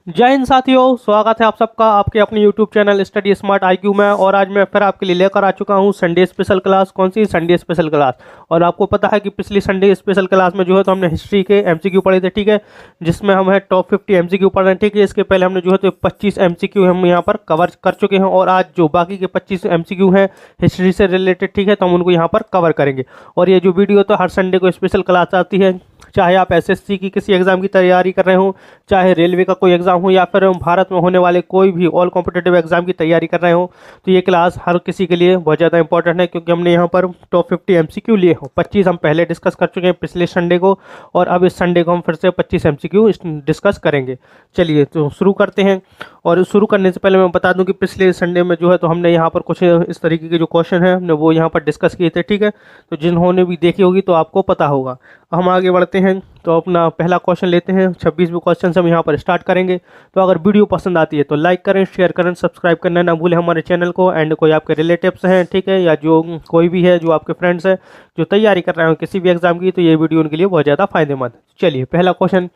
जय हिंद साथियों, स्वागत है आप सबका आपके अपने YouTube channel study smart IQ में। और आज मैं फिर आपके लिए लेकर आ चुका हूं संडे स्पेशल क्लास। कौन सी संडे स्पेशल क्लास? और आपको पता है कि पिछली संडे स्पेशल क्लास में जो है तो हमने हिस्ट्री के MCQ पढ़े थे, ठीक है, जिसमें हम है टॉप 50 MCQ पढ़ रहे हैं, ठीक है। इसके पहले हमने जो है तो 25 MCQ हम यहाँ पर कवर कर चुके हैं और आज जो बाकी के 25 MCQ हैं हिस्ट्री से रिलेटेड, ठीक है, तो हम उनको यहाँ पर कवर करेंगे। और ये जो वीडियो तो हर संडे को स्पेशल क्लास आती है, चाहे आप SSC की किसी एग्जाम की तैयारी कर रहे हो, चाहे रेलवे का कोई एग्जाम हो, या फिर भारत में होने वाले कोई भी ऑल कॉम्पिटेटिव एग्जाम की तैयारी कर रहे हो, तो ये क्लास हर किसी के लिए बहुत ज़्यादा इंपॉर्टेंट है। क्योंकि हमने यहाँ पर टॉप 50 MCQ लिए हो। 25 हम पहले डिस्कस कर चुके हैं पिछले संडे को, और अब इस संडे को हम फिर से 25 MCQ डिस्कस करेंगे। चलिए तो शुरू करते हैं। और शुरू करने से पहले मैं बता दूं कि पिछले संडे में जो है तो हमने यहाँ पर कुछ इस तरीके के जो क्वेश्चन है हमने वो यहाँ पर डिस्कस किए थे, ठीक है। तो जिन्होंने भी देखी होगी तो आपको पता होगा। हम आगे बढ़ते हैं तो अपना पहला क्वेश्चन लेते हैं। 26वें क्वेश्चन से हम यहाँ पर स्टार्ट करेंगे। तो अगर वीडियो पसंद आती है तो लाइक करें, शेयर करें, सब्सक्राइब करना ना भूलें हमारे चैनल को। एंड कोई आपके रिलेटिव्स हैं, ठीक है, या जो कोई भी है जो आपके फ्रेंड्स हैं जो तैयारी कर रहे हो किसी भी एग्जाम की, तो ये वीडियो उनके लिए बहुत ज़्यादा फायदेमंद। चलिए पहला क्वेश्चन।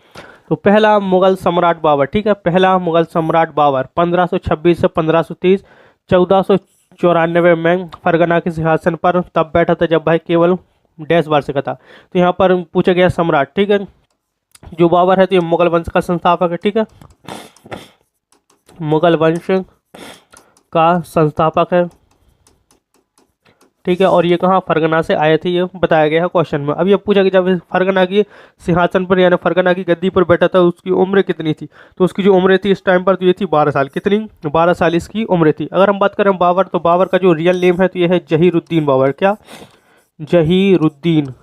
तो पहला मुगल सम्राट बाबर, ठीक है, पहला मुगल सम्राट बाबर 1526 से 1530 1494 में फरगना के सिंहासन पर तब बैठा था जब भाई केवल डैश वार्षिक था। तो यहाँ पर पूछा गया सम्राट, ठीक है, जो बाबर है तो ये मुगल वंश का संस्थापक है, ठीक है, मुगल वंश का संस्थापक है, ठीक है। और ये कहाँ फरगना से आए थे ये बताया गया है क्वेश्चन में। अब ये पूछा कि जब फरगना की सिंहासन पर यानी फरगना की गद्दी पर बैठा था उसकी उम्र कितनी थी? तो उसकी जो उम्र थी इस टाइम पर तो ये थी 12 साल। कितनी? 12 साल इसकी उम्र थी। अगर हम बात करें बाबर, तो बाबर का जो रियल नेम है तो ये है जहीरुद्दीन बाबर। क्या? जहीरुद्दीन,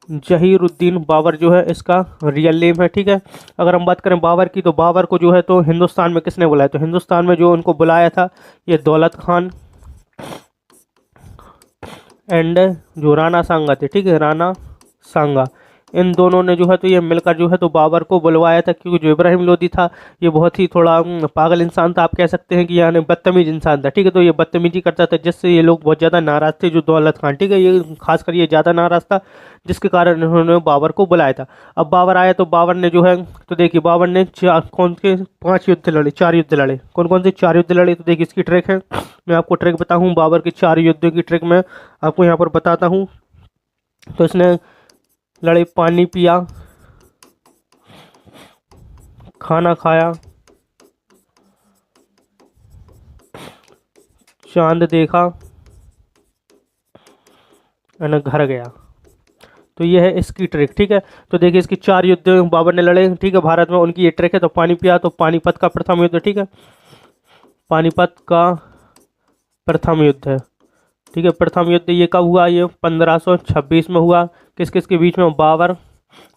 जहीरुद्दीन बाबर जो है इसका रियल नेम है, ठीक है। अगर हम बात करें बाबर की, तो बाबर को जो है तो हिंदुस्तान में किसने बुलाया? तो हिंदुस्तान में जो उनको बुलाया था ये दौलत खान एंड जो राणा सांगा थे, ठीक है, राणा सांगा, इन दोनों ने जो है तो ये मिलकर जो है तो बाबर को बुलवाया था। क्योंकि जो इब्राहिम लोदी था ये बहुत ही थोड़ा पागल इंसान था, आप कह सकते हैं कि यानी बदतमीज इंसान था, ठीक है। तो ये बदतमीजी करता था जिससे ये लोग बहुत ज़्यादा नाराज़ थे, जो दौलत खान, ठीक है, ये खासकर ये ज़्यादा नाराज़ था, जिसके कारण इन्होंने बाबर को बुलाया था। अब बाबर आया तो बाबर ने जो है तो देखिए बाबर ने कौन के 5 युद्ध लड़े, 4 युद्ध लड़े। कौन कौन से 4 युद्ध लड़े? तो देखिए इसकी ट्रिक है, मैं आपको ट्रिक बताऊँ बाबर के 4 युद्धों की ट्रिक मैं आपको यहाँ पर बताता हूँ। तो इसने लड़े, पानी पिया, खाना खाया, चांद देखा, और घर गया। तो ये है इसकी ट्रिक, ठीक है। तो देखिए इसकी 4 युद्ध बाबर ने लड़े, ठीक है, भारत में, उनकी ये ट्रिक है। तो पानी पिया तो पानीपत का प्रथम युद्ध, ठीक है, पानीपत का प्रथम युद्ध है, ठीक है। प्रथम युद्ध ये कब हुआ? ये 1526 में हुआ। किस किस के बीच में? बाबर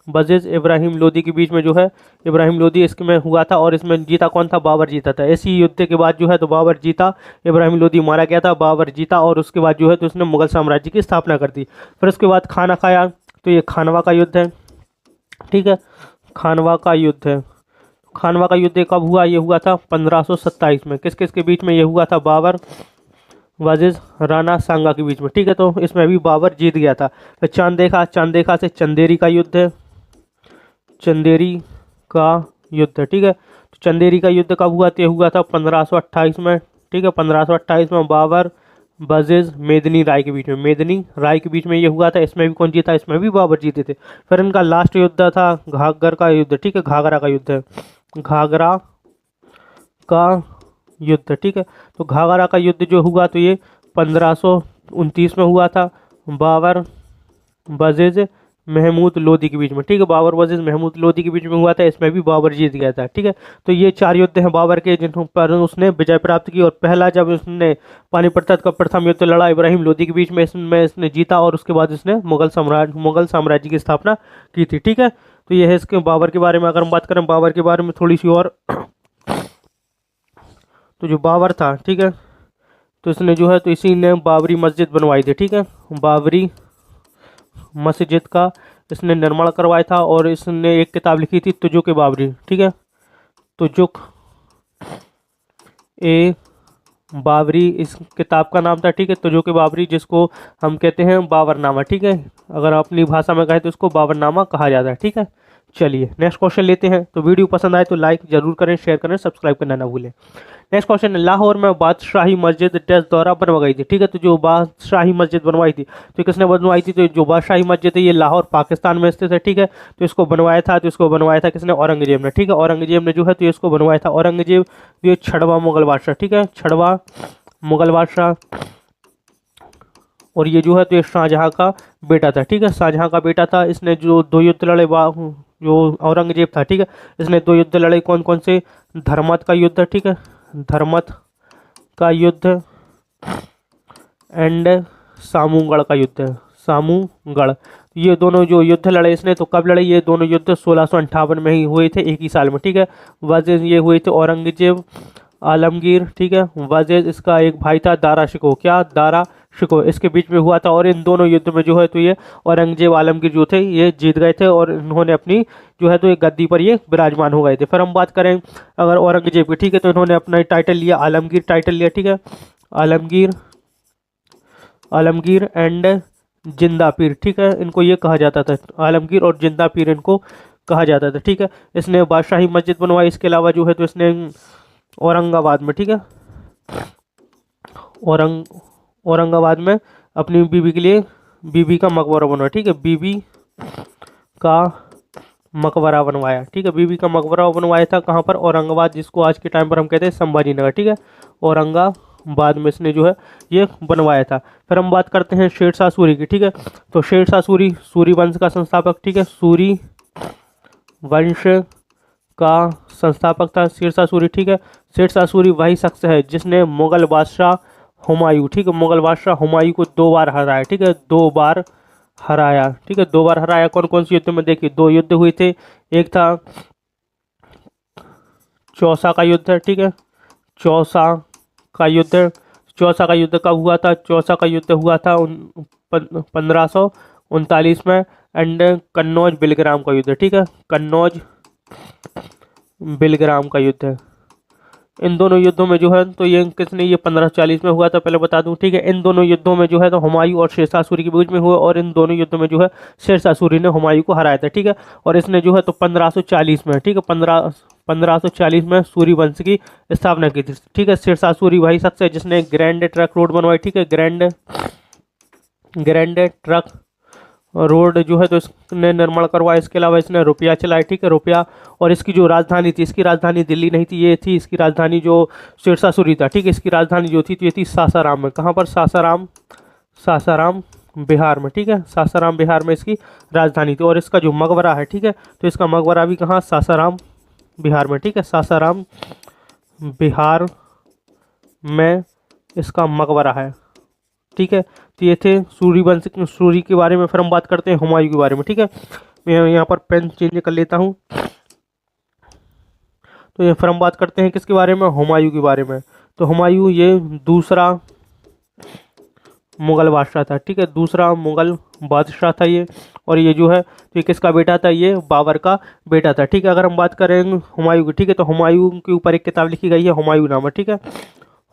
बजिज इब्राहिम लोदी के बीच में जो है इब्राहिम लोदी इसमें हुआ था। और इसमें जीता कौन था? बाबर जीता था। इसी युद्ध के बाद जो है तो बाबर जीता, इब्राहिम लोदी मारा गया था, बाबर जीता, और उसके बाद जो है तो उसने मुगल साम्राज्य की स्थापना कर दी। फिर उसके बाद खाना खाया, तो ये खानवा का युद्ध है, ठीक है, खानवा का युद्ध है। खानवा का युद्ध कब हुआ? ये हुआ था 1527 में। किस किस के बीच में ये हुआ था? बाबर वर्सेस राणा सांगा के बीच में, ठीक है। तो इसमें भी बाबर जीत गया था। तो चांद देखा, चांद देखा से चंदेरी का युद्ध है, चंदेरी का युद्ध, ठीक है। तो चंदेरी का युद्ध कब हुआ? तो हुआ था 1528 में, ठीक है, 1528 में बाबर वर्सेस मेदिनी राय के बीच में, मेदिनी राय के बीच में ये हुआ था। इसमें भी कौन जीता? इसमें भी बाबर जीते थे। फिर इनका लास्ट युद्ध था घाघर का युद्ध, ठीक है, घाघरा का युद्ध है, घाघरा का युद्ध, ठीक है। तो घाघरा का युद्ध जो हुआ तो ये 1529 में हुआ था, बाबर वर्सेस महमूद लोदी के बीच में, ठीक है, बाबर वर्सेस महमूद लोदी के बीच में हुआ था। इसमें भी बाबर जीत गया था, ठीक है। तो ये 4 युद्ध हैं बाबर के जिन पर उसने विजय प्राप्त की। और पहला जब उसने पानीपत का प्रथम युद्ध लड़ा इब्राहिम लोदी के बीच में, इसमें इसने जीता, और उसके बाद इसने मुगल साम्राज्य की स्थापना की थी, ठीक है। तो ये है इसके बाबर के बारे में। अगर हम बात करें बाबर के बारे में थोड़ी सी और, तो जो बाबर था, ठीक है, तो इसने जो है तो इसी ने बाबरी मस्जिद बनवाई थी, ठीक है, बाबरी मस्जिद का इसने निर्माण करवाया था। और इसने एक किताब लिखी थी तुजुक ए बाबरी, ठीक है, तुजुक ए बाबरी इस किताब का नाम था, ठीक है, तुजुक ए बाबरी, जिसको हम कहते हैं बाबरनामा, ठीक है। अगर अपनी भाषा में कहें तो इसको बाबरनामा कहा जाता है, ठीक है। चलिए नेक्स्ट क्वेश्चन लेते हैं। तो वीडियो पसंद आए तो लाइक जरूर करें, शेयर करें, सब्सक्राइब करना ना भूलें। नेक्स्ट क्वेश्चन है, लाहौर में बादशाही मस्जिद डैश द्वारा बनवाई थी। ठीक है, तो जो बादशाही मस्जिद बनवाई थी तो किसने बनवाई थी? तो जो बादशाही मस्जिद है ये लाहौर पाकिस्तान में स्थित है। ठीक है, तो इसको बनवाया था किसने? औरंगजेब ने। ठीक है, औरंगजेब ने जो है तो इसको बनवाया था। औरंगजेब ये छठवां मुगल बादशाह। ठीक है, छठवां मुगल बादशाह, और ये जो है तो ये शाहजहाँ का बेटा था। ठीक है, शाहजहाँ का बेटा था। इसने जो 2 युद्ध लड़े, जो औरंगजेब था, ठीक है, इसने 2 युद्ध लड़े। कौन कौन से? धर्मत का युद्ध, ठीक है, धर्मत का युद्ध एंड सामूगढ़ का युद्ध, सामूगढ़। ये दोनों जो युद्ध लड़े इसने, तो कब लड़े ये दोनों युद्ध? 1658 में ही हुए थे, एक ही साल में। ठीक है, वजह ये हुए थे औरंगजेब आलमगीर। ठीक है, वजह इसका एक भाई था दारा शिकोह। क्या? दारा शिकोह, इसके बीच में हुआ था। और इन दोनों युद्ध में जो है तो ये औरंगजेब आलमगीर जो थे ये जीत गए थे, और इन्होंने अपनी जो है तो एक गद्दी पर ये विराजमान हो गए थे। फिर हम बात करें अगर औरंगजेब की, ठीक है, तो इन्होंने अपना टाइटल लिया, आलमगीर टाइटल लिया। ठीक है, आलमगीर, आलमगीर एंड जिंदा पीर। ठीक है, इनको ये कहा जाता था, आलमगीर और जिंदा पीर इनको कहा जाता था। ठीक है, इसने बादशाही मस्जिद बनवाई। इसके अलावा जो है तो इसने औरंगाबाद में, ठीक है, औरंगाबाद में अपनी बीबी के लिए बीबी का मकबरा बनवाया। ठीक है, बीबी का मकबरा बनवाया। ठीक है, बीबी का मकबरा बनवाया था कहाँ पर? औरंगाबाद, जिसको आज के टाइम पर हम कहते हैं संभाजी नगर। ठीक है, औरंगाबाद में इसने जो है ये बनवाया था। फिर हम बात करते हैं शेरशाह सूरी की। ठीक है, तो शेरशाह सूरी सूरी वंश का संस्थापक। ठीक है, सूरी वंश का संस्थापक था शेरशाह सूरी। ठीक है, शेरशाह सूरी वही शख्स है जिसने मुगल बादशाह हुमायूं, ठीक है, मुगल बादशाह हुमायूं को 2 बार हराया। ठीक है, 2 बार हराया। ठीक है, 2 बार हराया। कौन कौन से युद्ध में? देखिए 2 युद्ध हुए थे। एक था चौसा का युद्ध। ठीक है, चौसा का युद्ध, चौसा का युद्ध कब हुआ था? चौसा का युद्ध हुआ था 1539 में। एंड कन्नौज बिलग्राम का युद्ध। ठीक है, कन्नौज बिलग्राम का युद्ध। इन दोनों युद्धों में जो है तो ये किसने? ये 1540 में हुआ था, पहले बता दूं। ठीक है, इन दोनों युद्धों में जो है तो हुमायूं और शेरशाह सूरी के बीच में हुआ, और इन दोनों युद्धों में जो है शेरशाह सूरी ने हुमायूं को हराया था। ठीक है, और इसने जो है तो 1540 में, ठीक है, 1540 में सूरी वंश की स्थापना की थी। ठीक है, शेरशाह सूरी वही शख्स है जिसने ग्रैंड ट्रक रोड बनवाई। ठीक है, ग्रैंड ट्रक रोड जो है तो इसने निर्माण करवाया। इसके अलावा इसने रुपया चलाया। ठीक है, रुपया। और इसकी जो राजधानी थी, इसकी राजधानी दिल्ली नहीं थी, ये थी इसकी राजधानी जो शेरशाह सूरी था। ठीक है, इसकी राजधानी जो थी तो ये थी सासाराम में। कहाँ पर? सासाराम, सासाराम बिहार में। ठीक है, सासाराम बिहार में इसकी राजधानी थी। और इसका जो मकबरा है, ठीक है, तो इसका मकबरा भी कहाँ? सासाराम बिहार में। ठीक है, सासाराम बिहार में इसका मकबरा है। ठीक है, तो ये थे सूरी वंश, सूरी के बारे में। फिर हम बात करते हैं हुमायूं के बारे में। ठीक है, मैं यहाँ पर पेन चेंज कर लेता हूँ। तो ये फिर हम बात करते हैं किसके बारे में? हुमायूं के बारे में। तो हुमायूं ये दूसरा मुगल बादशाह था। ठीक है, दूसरा मुगल बादशाह था ये। और ये जो है तो ये किसका बेटा था? ये बाबर का बेटा था। ठीक है, अगर हम बात करें हुमायूं की, ठीक है, तो हुमायूं के ऊपर एक किताब लिखी गई है, हुमायूं नामा। ठीक है,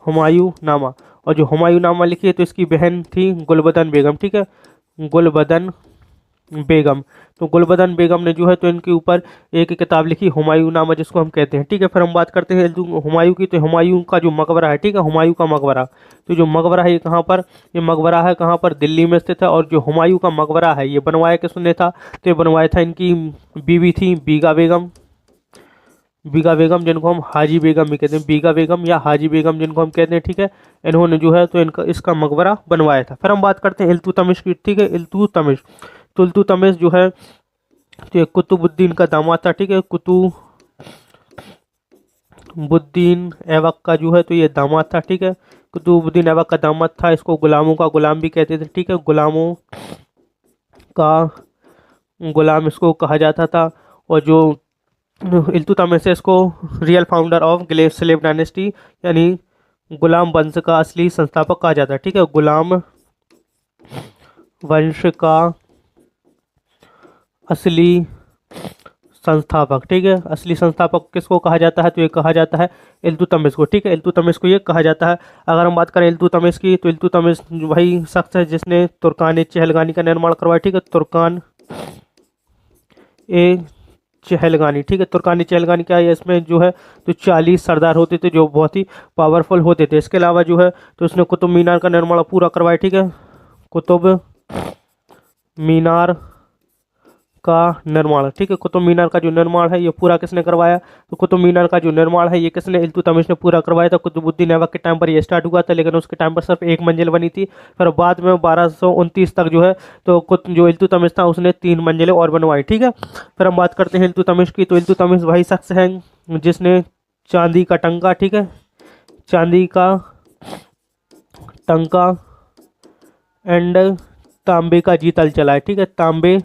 हुमायूं नामा। और जो हुमायूं नामा लिखी है तो इसकी बहन थी गुलबदन बेगम। ठीक है, गुलबदन बेगम। तो गुलबदन बेगम ने जो है तो इनके ऊपर एक किताब लिखी, हुमायूं नामा, जिसको हम कहते हैं। ठीक है, फिर हम बात करते हैं हुमायूं की। तो हुमायूं का जो मकबरा है, ठीक है, हुमायूं का मकबरा, तो जो मकबरा है ये कहाँ पर? ये मकबरा है कहाँ पर? दिल्ली में स्थित है। और जो हुमायूं का मकबरा है ये बनवाया किसने था? तो ये बनवाया था इनकी बीवी थी बीगा बेगम। बीगा बेगम, जिनको हम हाजी बेगम भी कहते हैं, बीगा बेगम या हाजी बेगम जिनको हम कहते हैं। ठीक है, इन्होंने जो है तो इनका इसका मकबरा बनवाया था। फिर हम बात करते हैं इल्तुतमिश की। ठीक है, इल्तुतमिश, तो इल्तुतमिश जो है तो ये कुतुबुद्दीन का दामाद था। ठीक है, कुतुबुद्दीन ऐबक का जो है तो ये दामाद था। ठीक है, कुतुबुद्दीन ऐबक का दामाद था। इसको गुलामों का गुलाम भी कहते थे। ठीक है, गुलामों का गुलाम इसको कहा जाता था। और जो इल्तुतमिश है इसको real founder of slave dynasty, यानी गुलाम वंश का असली संस्थापक कहा जाता है। ठीक है, गुलाम वंश का असली संस्थापक। ठीक है, असली संस्थापक किसको कहा जाता है? तो ये कहा जाता है इल्तुतमिश को। ठीक है, इल्तुतमिश को ये कहा जाता है। अगर हम बात करें इल्तुतमिश की, तो इल्तुतमिश वही शख्स है जिसने तुर्कान चहलगानी का निर्माण करवाया। ठीक है, तुर्कान ए चहलगानी, ठीक है। तुर्कानी चहलगानी क्या है, इसमें जो है तो 40 सरदार होते थे जो बहुत ही पावरफुल होते थे। इसके अलावा जो है तो उसने कुतुब मीनार का निर्माण पूरा करवाया, ठीक है। कुतुब मीनार का निर्माण, ठीक है। कुतुब मीनार का जो निर्माण है ये पूरा किसने करवाया, तो कुतुब मीनार का जो निर्माण है ये किसने, इल्तुतमिश ने पूरा करवाया था। कुतुबुद्दीन ऐबक के टाइम पर ये स्टार्ट हुआ था, लेकिन उसके टाइम पर सिर्फ एक मंजिल बनी थी। फिर बाद में 1229 तक जो है तो जो इल्तुतमिश था उसने 3 मंजिलें और बनवाई, ठीक है। फिर हम बात करते हैं इल्तुतमिश की। तो इल्तुतमिश वही शख्स है जिसने चांदी का टंका, ठीक है, चांदी का टंका एंड तांबे का जीतल चलाया, ठीक है। तांबे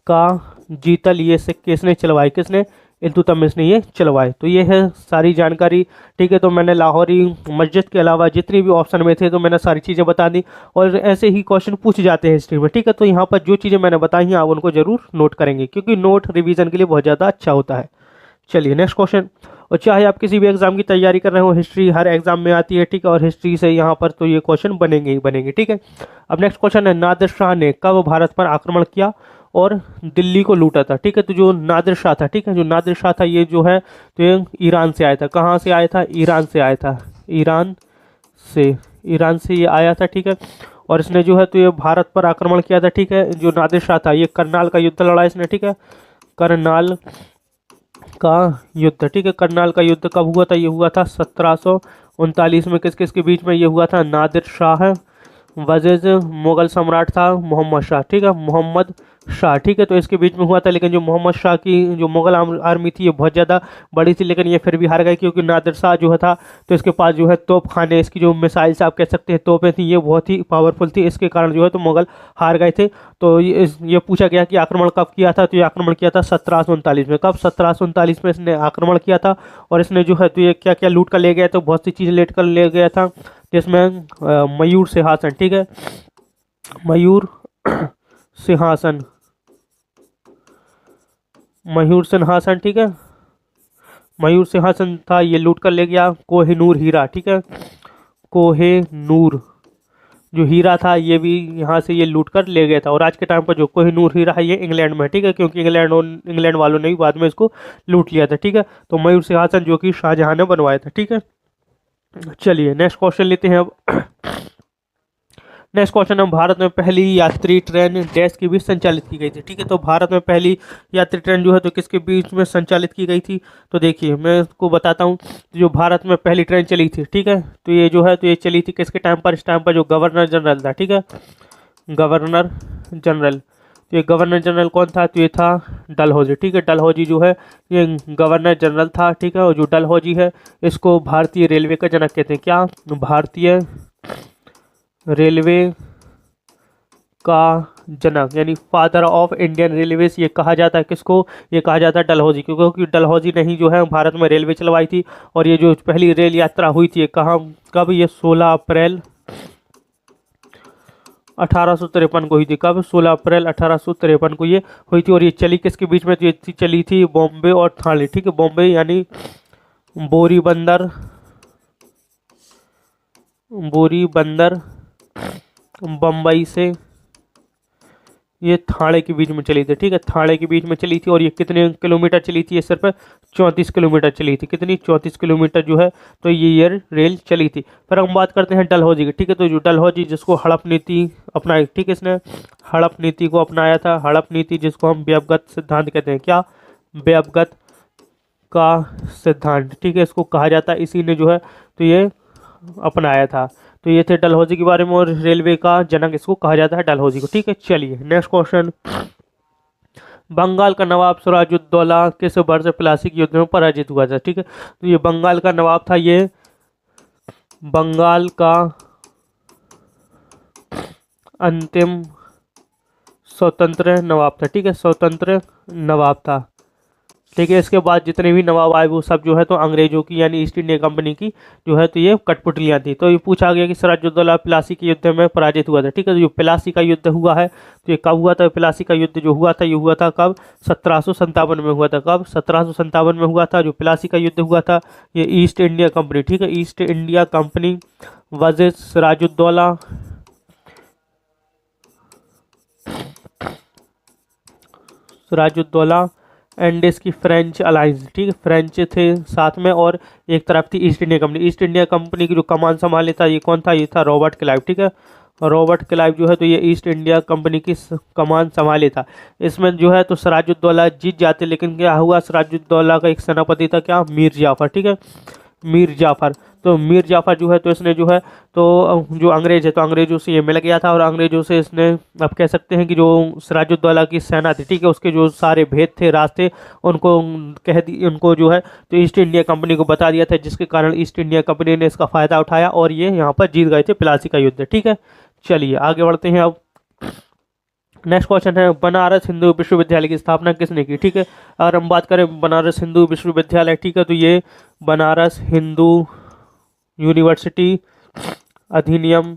का जीतल ये सिक्के किसने चलवाए, किसने, इल्तुतमिश ने ये चलवाए। तो ये है सारी जानकारी, ठीक है। तो मैंने लाहौरी मस्जिद के अलावा जितनी भी ऑप्शन में थे तो मैंने सारी चीज़ें बता दी, और ऐसे ही क्वेश्चन पूछ जाते हैं हिस्ट्री में, ठीक है। तो यहाँ पर जो चीज़ें मैंने बताई हैं आप उनको जरूर नोट करेंगे, क्योंकि नोट रिवीजन के लिए बहुत ज़्यादा अच्छा होता है। चलिए नेक्स्ट क्वेश्चन। और चाहे आप किसी भी एग्जाम की तैयारी कर रहे हो, हिस्ट्री हर एग्जाम में आती है, ठीक है, और हिस्ट्री से यहाँ पर तो ये क्वेश्चन बनेंगे ही बनेंगे, ठीक है। अब नेक्स्ट क्वेश्चन है, नादिर शाह ने कब भारत पर आक्रमण किया और दिल्ली को लूटा था, ठीक है। तो जो नादिर शाह था, ठीक है, जो नादिर शाह था ये जो है तो ये ईरान से आया था। कहाँ से आया था, ईरान से आया था, ईरान से ये आया था, ठीक है। और इसने जो है तो ये भारत पर आक्रमण किया था, ठीक है। जो नादिर शाह था ये करनाल का युद्ध लड़ा इसने, ठीक है, करनाल का युद्ध, ठीक है। करनाल का युद्ध कब हुआ था, ये हुआ था 1739 में। किस किस के बीच में ये हुआ था, नादिर शाह वर्सेस मुगल सम्राट था मोहम्मद शाह, ठीक है, मोहम्मद शाह, ठीक है। तो इसके बीच में हुआ था, लेकिन जो मोहम्मद शाह की जो मुगल आर्मी थी ये बहुत ज़्यादा बड़ी थी, लेकिन ये फिर भी हार गई, क्योंकि नादिर शाह जो था तो इसके पास जो है तोप खाने, इसकी जो मिसाइल्स आप कह सकते हैं तोपें थी, ये बहुत ही पावरफुल थी। इसके कारण जो है तो मुगल हार गए थे। तो ये पूछा गया कि आक्रमण कब किया था, तो ये आक्रमण किया था 1739 में। कब, 1739 में इसने आक्रमण किया था। और इसने जो है तो ये क्या क्या लूट कर ले गया, तो बहुत सी चीज़ें लेट कर ले गया था, जिसमें मयूर सिंहासन, ठीक है, मयूर सिंहासन, मयूर सिंहासन, ठीक है, मयूर सिंहासन था, ये लूट कर ले गया। कोहिनूर हीरा, ठीक है, कोहिनूर जो हीरा था ये भी यहाँ से ये लूट कर ले गया था। और आज के टाइम पर जो कोहिनूर हीरा है ये इंग्लैंड में है, ठीक है, क्योंकि इंग्लैंड वालों ने भी बाद में इसको लूट लिया था, ठीक है। तो मयूर सिंहासन जो कि शाहजहां ने बनवाया था, ठीक है। चलिए नेक्स्ट क्वेश्चन लेते हैं अब। नेक्स्ट क्वेश्चन है, भारत में पहली यात्री ट्रेन डैश के बीच संचालित की गई थी, ठीक है। तो भारत में पहली यात्री ट्रेन जो है तो किसके बीच में संचालित की गई थी, तो देखिए मैं इसको बताता हूँ। जो भारत में पहली ट्रेन चली थी, ठीक है, तो ये जो है तो ये चली थी किसके टाइम पर, इस टाइम पर जो गवर्नर जनरल था, ठीक है, गवर्नर जनरल। तो ये गवर्नर जनरल कौन था, तो ये था डलहौजी, ठीक है। डलहौजी जो है ये गवर्नर जनरल था, ठीक है। और जो डलहौजी है इसको भारतीय रेलवे का जनक कहते हैं। क्या, भारतीय रेलवे का जनक, यानी फादर ऑफ इंडियन रेलवेज ये कहा जाता है किसको, ये कहा जाता है डलहौजी, क्योंकि डलहौजी ने ही जो है भारत में रेलवे चलवाई थी। और ये जो पहली रेल यात्रा हुई थी कहाँ, कब, ये 16 अप्रैल 1853 को हुई थी। कब, 16 अप्रैल 1853 को ये हुई थी। और ये चली किसके बीच में, ये चली थी बॉम्बे और थाने, ठीक है, बॉम्बे यानी बोरी बंदर बम्बई से ये थाने के बीच में चली थी, ठीक है, थाने के बीच में चली थी। और ये कितने किलोमीटर चली थी, ये सिर्फ 34 किलोमीटर चली थी। कितनी, 34 किलोमीटर जो है तो ये रेल चली थी। फिर हम बात करते हैं डलहौजी की, ठीक है। तो जो डलहौजी जिसको हड़प नीति अपनाई, ठीक है, इसने हड़प नीति को अपनाया था। हड़प नीति जिसको हम व्यवगत सिद्धांत कहते हैं। क्या, व्यवगत का सिद्धांत, ठीक है, इसको कहा जाता है, इसी ने जो है तो ये अपनाया था। तो ये थे डलहौजी के बारे में, और रेलवे का जनक इसको कहा जाता है डलहौजी को, ठीक है। चलिए नेक्स्ट क्वेश्चन, बंगाल का नवाब सिराजुद्दौला किस वर्ष प्लासी के युद्ध में पराजित हुआ था, ठीक है। तो ये बंगाल का नवाब था, ये बंगाल का अंतिम स्वतंत्र नवाब था, ठीक है, स्वतंत्र नवाब था, ठीक है। इसके बाद जितने भी नवाब आए वो सब जो है तो अंग्रेजों की यानी ईस्ट इंडिया कंपनी की जो है तो ये कठपुतलियाँ थी। तो ये पूछा गया कि सिराजुद्दौला प्लासी के युद्ध में पराजित हुआ था, ठीक है। तो जो प्लासी का युद्ध हुआ है तो ये कब हुआ था, प्लासी का युद्ध जो हुआ था ये हुआ था कब, 1757 में हुआ था। कब, 1757 में हुआ था जो प्लासी का युद्ध हुआ था। ये ईस्ट इंडिया कंपनी, ठीक है, East India Company versus Sirajuddaula, Sirajuddaula and इसकी फ्रेंच अलायंस, ठीक है, फ्रेंच थे साथ में, और एक तरफ थी east India company. East India company की जो कमान संभाले था ये कौन था, ये था रॉबर्ट क्लाइव, ठीक है। रॉबर्ट क्लाइव जो है तो ये ईस्ट इंडिया कंपनी की कमान संभाले था। इसमें जो है तो सिराजुद्दौला जीत जाते, लेकिन क्या हुआ, सिराजुद्दौला का एक सेनापति था क्या, मीर जाफ़र, ठीक है, मीर जाफ़र। तो मीर जाफ़र जो है तो इसने जो है तो जो अंग्रेज है तो अंग्रेजों से ये मिल गया था, और अंग्रेजों से इसने, अब कह सकते हैं कि जो सिराजुद्दौला की सेना थी, ठीक है, उसके जो सारे भेद थे, राज थे, उनको कह दी, उनको जो है तो ईस्ट इंडिया कंपनी को बता दिया था, जिसके कारण ईस्ट इंडिया कंपनी ने इसका फ़ायदा उठाया और ये यहाँ पर जीत गए थे प्लासी का युद्ध, ठीक है। चलिए आगे बढ़ते हैं। अब नेक्स्ट क्वेश्चन है, बनारस हिंदू विश्वविद्यालय की स्थापना किसने की, ठीक है। अगर हम बात करें बनारस हिंदू विश्वविद्यालय, ठीक है, तो ये बनारस हिंदू यूनिवर्सिटी अधिनियम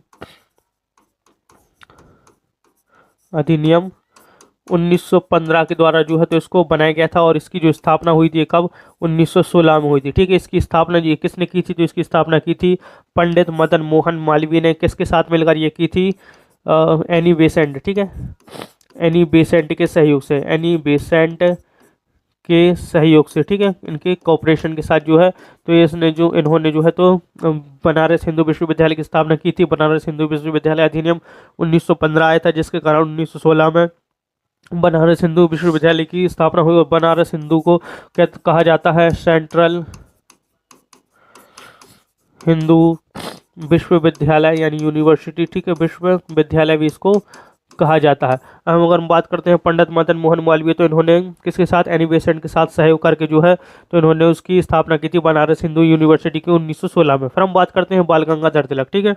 1915 के द्वारा जो है तो इसको बनाया गया था, और इसकी जो स्थापना हुई थी कब, 1916 में हुई थी, ठीक है। इसकी स्थापना जी किसने की थी, तो इसकी स्थापना की थी पंडित मदन मोहन मालवीय ने। किसके साथ मिलकर ये की थी, एनी बेसेंट, ठीक है, एनी बेसेंट के सहयोग से, एनी बेसेंट के सहयोग से, ठीक है, इनके कॉपरेशन के साथ जो है तो इन्होंने जो है तो बनारस हिंदू विश्वविद्यालय की स्थापना की थी। बनारस हिंदू विश्वविद्यालय अधिनियम 1915 आया था, जिसके कारण 1916 में बनारस हिंदू विश्वविद्यालय की स्थापना हुई। और बनारस हिंदू को क्या कहा जाता है, सेंट्रल हिंदू विश्वविद्यालय यानी यूनिवर्सिटी, ठीक है, विश्वविद्यालय भी इसको कहा जाता है। हम अगर हम बात करते हैं पंडित मदन मोहन मालवीय, तो इन्होंने किसके साथ, एनी बेसेंट के साथ सहयोग करके जो है तो इन्होंने उसकी स्थापना की थी बनारस हिंदू यूनिवर्सिटी की 1916 में। फिर हम बात करते हैं बाल गंगाधर तिलक, ठीक है।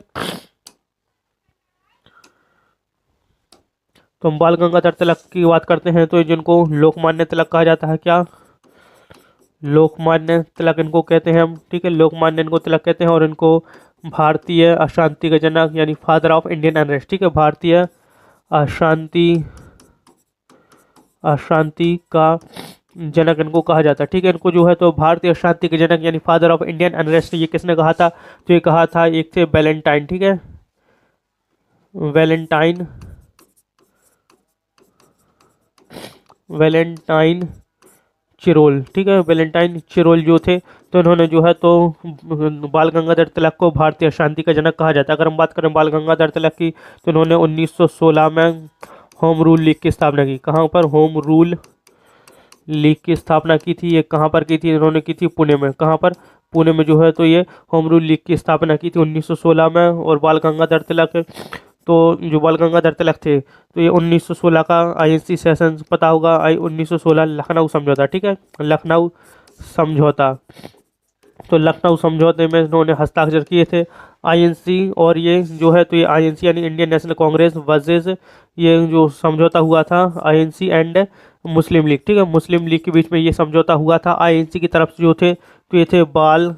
तो हम बाल गंगाधर तिलक की बात करते हैं, तो जिनको लोकमान्य तिलक कहा जाता है, क्या, लोकमान्य तिलक इनको कहते हैं हम, ठीक है, लोकमान्य इनको तिलक कहते हैं। और इनको भारतीय अशांति का जनक यानी फादर ऑफ इंडियन अनरेस्ट, ठीक है, भारतीय अशांति का जनक इनको कहा जाता है, ठीक है। इनको जो है तो भारतीय अशांति के जनक यानी फादर ऑफ इंडियन अनरेस्ट ये किसने कहा था, तो ये कहा था एक थे वैलेंटाइन, ठीक है, वैलेंटाइन चिरोल, ठीक है, वैलेंटाइन चिरोल जो थे तो इन्होंने जो है तो बाल गंगाधर तिलक को भारतीय शांति का जनक कहा जाता है। अगर हम बात करें बाल गंगाधर तिलक की, तो इन्होंने 1916 में होम रूल लीग की स्थापना की। कहाँ पर, होम रूल लीग की स्थापना की थी। ये कहाँ पर की थी, इन्होंने की थी पुणे में। कहाँ पर, पुणे में जो है तो ये होम रूल लीग की स्थापना की थी 1916 में। और बाल गंगाधर तिलक, तो जो बाल गंगाधर तिलक थे तो ये 1916 का आईएनसी सेशन पता होगा, 1916 लखनऊ समझौता, ठीक है, लखनऊ समझौता। तो लखनऊ समझौते में इन्होंने हस्ताक्षर किए थे आईएनसी। और ये जो है तो ये आईएनसी यानी इंडियन नेशनल कांग्रेस वर्सेस ये जो समझौता हुआ था आईएनसी एंड मुस्लिम लीग, ठीक है, मुस्लिम लीग के बीच में ये समझौता हुआ था। आईएनसी की तरफ से जो थे तो ये थे बाल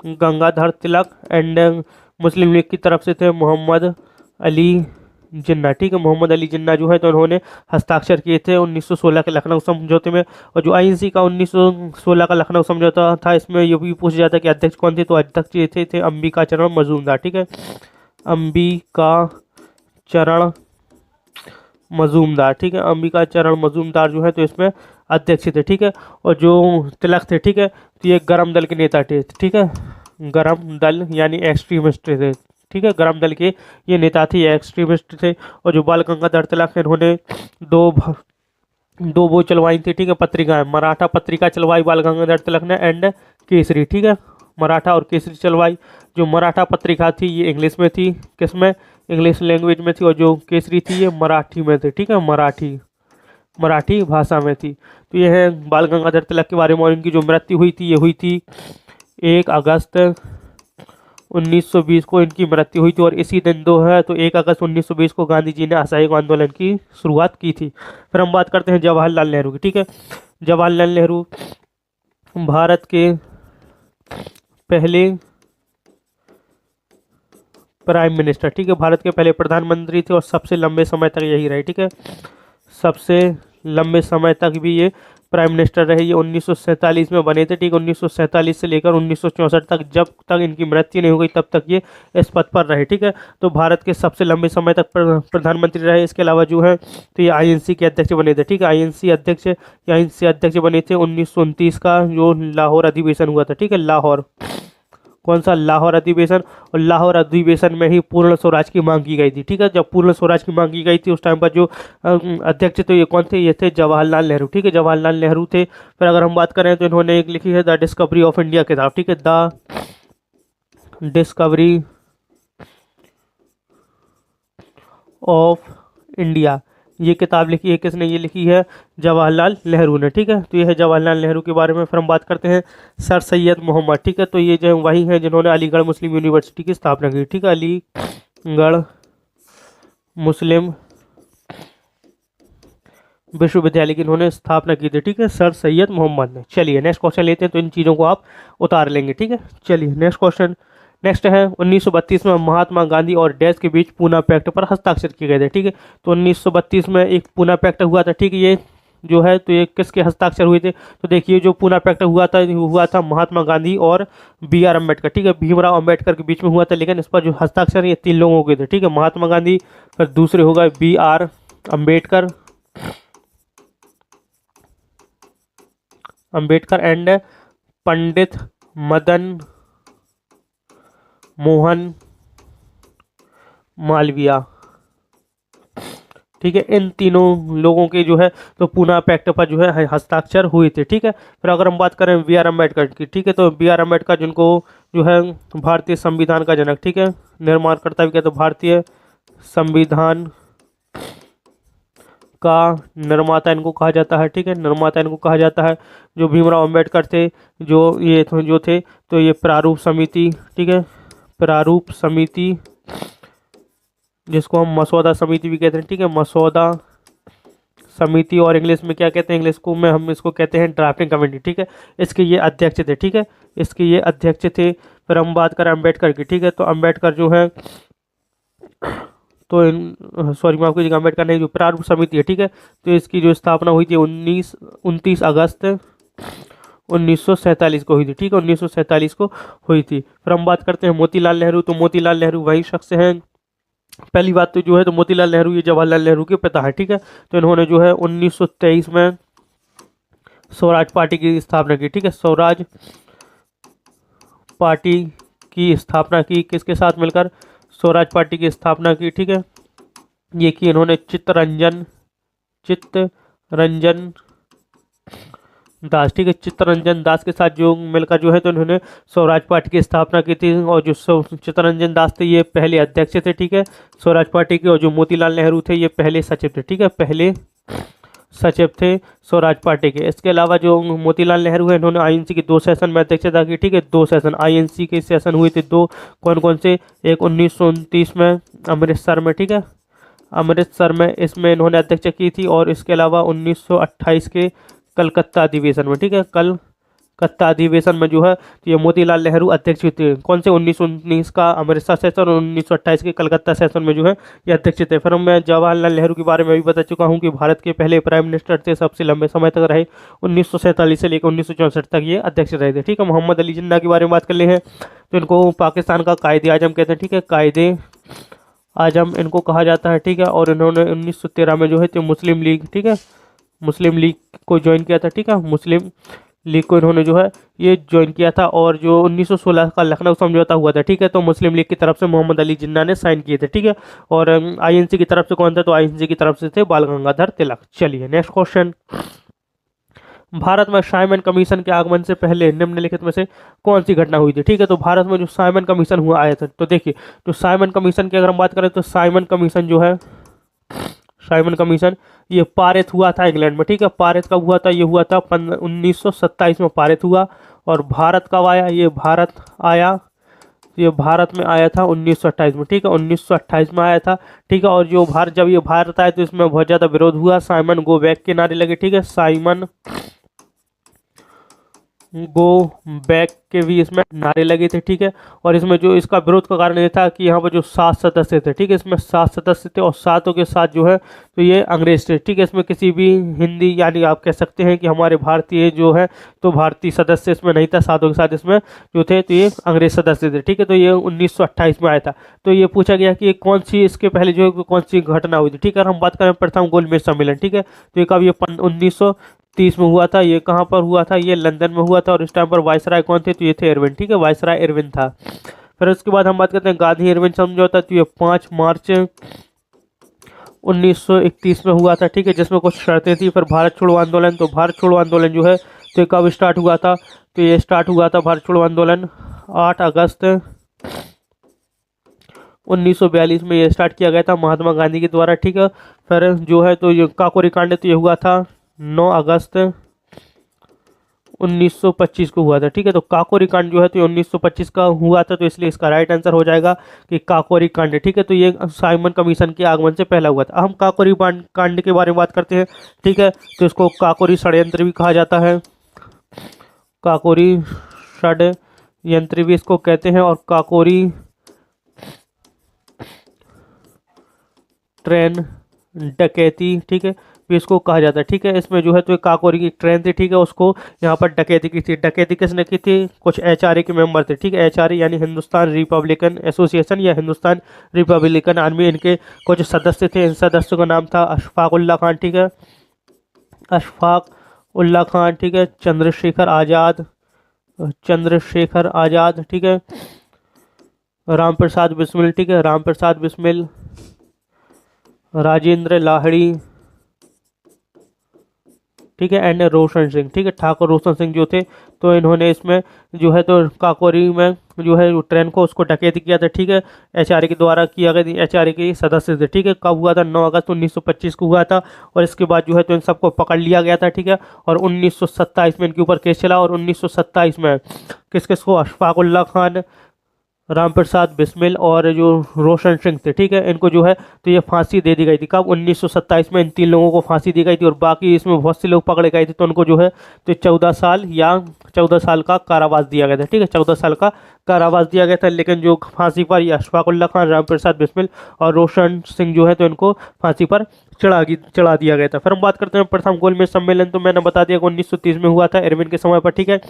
Gangadhar Tilak, and Muslim league की तरफ से थे मोहम्मद अली जिन्ना, ठीक है, मोहम्मद अली जिन्ना जो है तो उन्होंने हस्ताक्षर किए थे 1916 के लखनऊ समझौते में। और जो आईएनसी का 1916 का लखनऊ समझौता था, इसमें ये भी पूछा जाता है कि अध्यक्ष कौन थे, तो अध्यक्ष ये थे अंबिका चरण मजूमदार, ठीक है, अंबिका चरण मजूमदार, ठीक है, अंबिका चरण मजूमदार जो है तो इसमें अध्यक्ष थे, ठीक है। और जो तिलक थे, ठीक है, तो ये गरम दल के नेता थे, ठीक है, गरम दल यानी एक्सट्रीमिस्ट थे, ठीक है, गरम दल के ये नेता थे, एक्सट्रीमिस्ट थे। और जो बाल गंगाधर तिलक इन्होंने दो वो चलवाई थी, ठीक है, पत्रिकाएं, मराठा पत्रिका चलवाई बाल गंगाधर तिलक ने, एंड केसरी, ठीक है, मराठा और केसरी चलवाई। जो मराठा पत्रिका थी ये इंग्लिश में थी, किसमें, इंग्लिश लैंग्वेज में थी। और जो केसरी थी ये मराठी में थी, ठीक है, मराठी भाषा में थी। तो ये है बाल गंगाधर तिलक के बारे में। और इनकी जो मृत्यु हुई थी ये हुई थी 1 अगस्त 1920 को इनकी मृत्यु हुई थी। और इसी दिन 1 अगस्त 1920 को गांधी जी ने असहयोग आंदोलन की शुरुआत की थी। फिर हम बात करते हैं जवाहरलाल नेहरू की, ठीक है, जवाहरलाल नेहरू भारत के पहले प्राइम मिनिस्टर, ठीक है, भारत के पहले प्रधानमंत्री थे और सबसे लंबे समय तक यही रहे, ठीक है, सबसे लंबे समय तक भी ये प्राइम मिनिस्टर रहे। ये 1947 में बने थे, ठीक है। 1947 से लेकर 1964 तक, जब तक इनकी मृत्यु नहीं हो गई तब तक ये इस पद पर रहे, ठीक है। तो भारत के सबसे लंबे समय तक प्रधानमंत्री रहे। इसके अलावा जो है तो ये आईएनसी के अध्यक्ष बने थे, ठीक है। आईएनसी अध्यक्ष बने थे 1929 का जो लाहौर अधिवेशन हुआ था, ठीक है। लाहौर, कौन सा? लाहौर अधिवेशन। और लाहौर अधिवेशन में ही पूर्ण स्वराज की मांग की गई थी, ठीक है। जब पूर्ण स्वराज की मांग की गई थी उस टाइम पर जो अध्यक्ष थे ये कौन थे? ये थे जवाहरलाल नेहरू, ठीक है। जवाहरलाल नेहरू थे। फिर अगर हम बात करें तो इन्होंने एक लिखी है द डिस्कवरी ऑफ इंडिया किताब, ठीक है। द डिस्कवरी ऑफ इंडिया, ये किताब लिखी है किसने? ये लिखी है जवाहरलाल नेहरू ने, ठीक है। तो ये है जवाहरलाल नेहरू के बारे में। फिर हम बात करते हैं सर सैयद मोहम्मद, ठीक है। तो ये जो वही हैं जिन्होंने अलीगढ़ मुस्लिम यूनिवर्सिटी की स्थापना की, ठीक है। अलीगढ़ मुस्लिम विश्वविद्यालय की इन्होंने स्थापना की थी, ठीक है, सर सैयद मोहम्मद ने। चलिए नेक्स्ट क्वेश्चन लेते हैं, तो इन चीज़ों को आप उतार लेंगे, ठीक है। चलिए नेक्स्ट क्वेश्चन। नेक्स्ट है 1932 में महात्मा गांधी और डैश के बीच पूना पैक्ट पर हस्ताक्षर किए गए थे, ठीक है। तो 1932 में एक पूना पैक्ट हुआ था, ठीक है। ये जो है तो ये किसके हस्ताक्षर हुए थे? तो देखिए जो पूना पैक्ट हुआ था महात्मा गांधी और बी आर अम्बेडकर, ठीक है, भीमराव अम्बेडकर के बीच में हुआ था। लेकिन इस पर जो हस्ताक्षर ये 3 लोगों के थे, ठीक है। महात्मा गांधी, फिर दूसरे होगा B are Ambedkar and Pandit Madan Mohan Malviya, ठीक है। इन तीनों लोगों के जो है तो पूना पैक्ट पर जो है हस्ताक्षर हुए थे, ठीक है। फिर अगर हम बात करें बी आर अम्बेडकर की, ठीक है। तो बी आर अम्बेडकर जिनको जो है भारतीय संविधान का जनक, ठीक है, निर्माणकर्ता भी कहते हैं, भारतीय संविधान का निर्माता इनको कहा जाता है, ठीक है, निर्माता इनको कहा जाता है। जो भीमराव अम्बेडकर थे जो थे तो ये प्रारूप समिति, ठीक है, प्रारूप समिति जिसको हम मसौदा समिति भी कहते हैं, ठीक है, मसौदा समिति। और इंग्लिश में क्या कहते हैं? इंग्लिश को में हम इसको कहते हैं ड्राफ्टिंग कमेटी, ठीक है। इसके ये अध्यक्ष थे, ठीक है, इसके ये अध्यक्ष थे। फिर हम बात करें अम्बेडकर की, ठीक है। तो अम्बेडकर जो है तो सॉरी माफ कीजिएगा, अम्बेडकर नहीं, जो प्रारूप समिति है, ठीक है। तो इसकी जो स्थापना हुई थी 29 अगस्त 1947 को हुई थी, ठीक है, 1947 को हुई थी। फिर हम बात करते हैं मोतीलाल नेहरू। तो मोतीलाल नेहरू वही शख्स हैं। पहली बात तो जो है तो मोतीलाल नेहरू ये जवाहरलाल नेहरू के पिता है, ठीक है। तो इन्होंने जो है 1923 में स्वराज पार्टी की स्थापना की, ठीक है। स्वराज पार्टी की स्थापना की किसके साथ मिलकर? स्वराज पार्टी की स्थापना की, ठीक है। ये की इन्होंने चित्तरंजन दास, ठीक है, चित्तरंजन दास के साथ जो मिलकर जो है तो इन्होंने स्वराज पार्टी की स्थापना की थी। और जो चित्तरंजन दास थे ये पहले अध्यक्ष थे, ठीक है, स्वराज पार्टी के। और जो मोतीलाल नेहरू थे ये पहले सचिव थे, ठीक है, पहले सचिव थे स्वराज पार्टी के। इसके अलावा जो मोतीलाल नेहरू है इन्होंने आईएनसी के 2 सेशन में अध्यक्षता की, ठीक है, 2 सेशन आईएनसी के सेशन हुए थे 2। कौन कौन से? एक 1929 में अमृतसर में, ठीक है, अमृतसर में इसमें इन्होंने अध्यक्षता की थी। और इसके अलावा 1928 के कलकत्ता अधिवेशन में, ठीक है, कलकत्ता अधिवेशन में जो है तो ये मोतीलाल नेहरू अध्यक्ष थे। कौन से? 1919 का अमृतसर सेशन और 1928 के कलकत्ता सेशन में जो है ये अध्यक्ष थे। फिर मैं जवाहरलाल नेहरू के बारे में भी बता चुका हूँ कि भारत के पहले प्राइम मिनिस्टर थे, सबसे लंबे समय तक रहे, 1947 से लेकर 1964 तक ये अध्यक्ष रहे थे, ठीक है। मोहम्मद अली जिन्ना के बारे में बात कर ले हैं तो इनको पाकिस्तान का कायदे आजम कहते हैं, ठीक है, कायदे आजम इनको कहा जाता है, ठीक है। और इन्होंने 1913 में जो है तो मुस्लिम लीग, ठीक है, मुस्लिम लीग को ज्वाइन किया था, ठीक है, मुस्लिम लीग को इन्होंने जो है ये ज्वाइन किया था। और जो 1916 का लखनऊ समझौता हुआ था, ठीक है, तो मुस्लिम लीग की तरफ से मोहम्मद अली जिन्ना ने साइन किए थे, ठीक है। और आईएनसी की तरफ से कौन था? तो आईएनसी की तरफ से थे बाल गंगाधर तिलक। चलिए नेक्स्ट क्वेश्चन। भारत में साइमन कमीशन के आगमन से पहले निम्नलिखित में से कौन सी घटना हुई थी, ठीक है। तो भारत में जो साइमन कमीशन हुआ आया था, तो देखिए तो साइमन कमीशन की अगर हम बात करें तो साइमन कमीशन जो है, साइमन कमीशन ये पारित हुआ था इंग्लैंड में, ठीक है। पारित कब हुआ था? ये हुआ था 1927 में पारित हुआ। और भारत कब आया? ये भारत में आया था 1928 में, ठीक है, 1928 में आया था, ठीक है। और जो जब ये भारत आया तो इसमें बहुत ज़्यादा विरोध हुआ, साइमन गो बैक के नारे लगे, ठीक है, साइमन गो बैक के भी इसमें नारे लगे थे, ठीक है। और इसमें जो इसका विरोध का कारण ये था कि यहाँ पर जो 7 सदस्य थे, ठीक है, इसमें 7 सदस्य थे और 7 के साथ जो है तो ये अंग्रेज थे, ठीक है। इसमें किसी भी हिंदी यानी आप कह सकते हैं कि हमारे भारतीय जो है तो भारतीय सदस्य इसमें नहीं था, 7 के साथ इसमें जो थे तो ये अंग्रेज सदस्य थे, ठीक है। तो ये 1928 में आया था। तो ये पूछा गया कि कौन सी इसके पहले जो है कौन सी घटना हुई थी, ठीक है। हम बात करें प्रथम गोलमेज सम्मेलन, ठीक है। तो ये कब, ये 1930 में हुआ था। ये कहाँ पर हुआ था, ये लंदन में हुआ था। और इस टाइम पर वायसराय कौन थे, तो ये थे इरविन, ठीक है, वायसराय इरविन था। फिर उसके बाद हम बात करते हैं गांधी इरविन समझौता। तो ये 5 मार्च 1931 में हुआ था, ठीक है, जिसमें कुछ शर्तें थी। फिर भारत छोड़ो आंदोलन, तो भारत छोड़ो आंदोलन जो है तो ये कब स्टार्ट हुआ था, तो ये स्टार्ट हुआ था भारत छोड़ो आंदोलन 8 अगस्त 1942 में ये स्टार्ट किया गया था महात्मा गांधी के द्वारा, ठीक है। फिर जो है तो ये काकोरी कांड तो ये हुआ था 9 अगस्त 1925 को हुआ था, ठीक है। तो काकोरी कांड जो है तो 1925 का हुआ था, तो इसलिए इसका राइट आंसर हो जाएगा कि काकोरी कांड, ठीक है। तो ये साइमन कमीशन के आगमन से पहला हुआ था। हम काकोरी कांड के बारे में बात करते हैं, ठीक है। तो इसको काकोरी षड्यंत्र भी कहा जाता है, काकोरी षड्यंत्र भी इसको कहते हैं। और काकोरी ट्रेन डकैती, ठीक है, भी इसको कहा जाता है, ठीक है। इसमें जो है तो काकोरी की ट्रेन थी, ठीक है, उसको यहाँ पर डकैती की थी। डकैती किसने की थी, कुछ एचआरए के मेंबर थे, ठीक है। एचआरए यानी हिंदुस्तान रिपब्लिकन एसोसिएशन या हिंदुस्तान रिपब्लिकन आर्मी, इनके कुछ सदस्य थे। इन सदस्यों का नाम था अशफाक उल्ला खान, ठीक है, अशफाक उल्ला खान, ठीक है, चंद्रशेखर आज़ाद, ठीक है, राम प्रसाद बिस्मिल, ठीक है, राम प्रसाद बिस्मिल, राजेंद्र लाहिड़ी, ठीक है, एंड रोशन सिंह, ठीक है, ठाकुर रोशन सिंह जो थे। तो इन्होंने इसमें जो है तो काकोरी में जो है ट्रेन को उसको डकैती किया था, ठीक है, एचआरए के द्वारा किया गया। एचआरए के सदस्य थे, ठीक है। कब हुआ था, 9 अगस्त 1925 को हुआ था। और इसके बाद जो है तो इन सबको पकड़ लिया गया था, ठीक है। और 1927 में इनके ऊपर केस चला। और 1927 में किस किस को, अशफाक उल्ला खान, राम प्रसाद बिस्मिल और जो रोशन सिंह थे, ठीक है, इनको जो है तो ये फांसी दे दी गई थी। कब, 1927 में इन 3 लोगों को फांसी दी गई थी। और बाकी इसमें बहुत से लोग पकड़े गए थे, तो उनको जो है तो 14 साल या 14 साल का कारावास दिया गया था, ठीक है, 14 साल का कारावास दिया गया था। लेकिन जो फांसी पर ये अशफाक उल्ला खान, राम प्रसाद बिस्मिल और रोशन सिंह जो है तो इनको फांसी पर चढ़ा दिया गया था। फिर हम बात करते हैं प्रथम गोलमेज सम्मेलन। तो मैंने बता दिया कि 1930 में हुआ था इरविन के समय पर, ठीक है।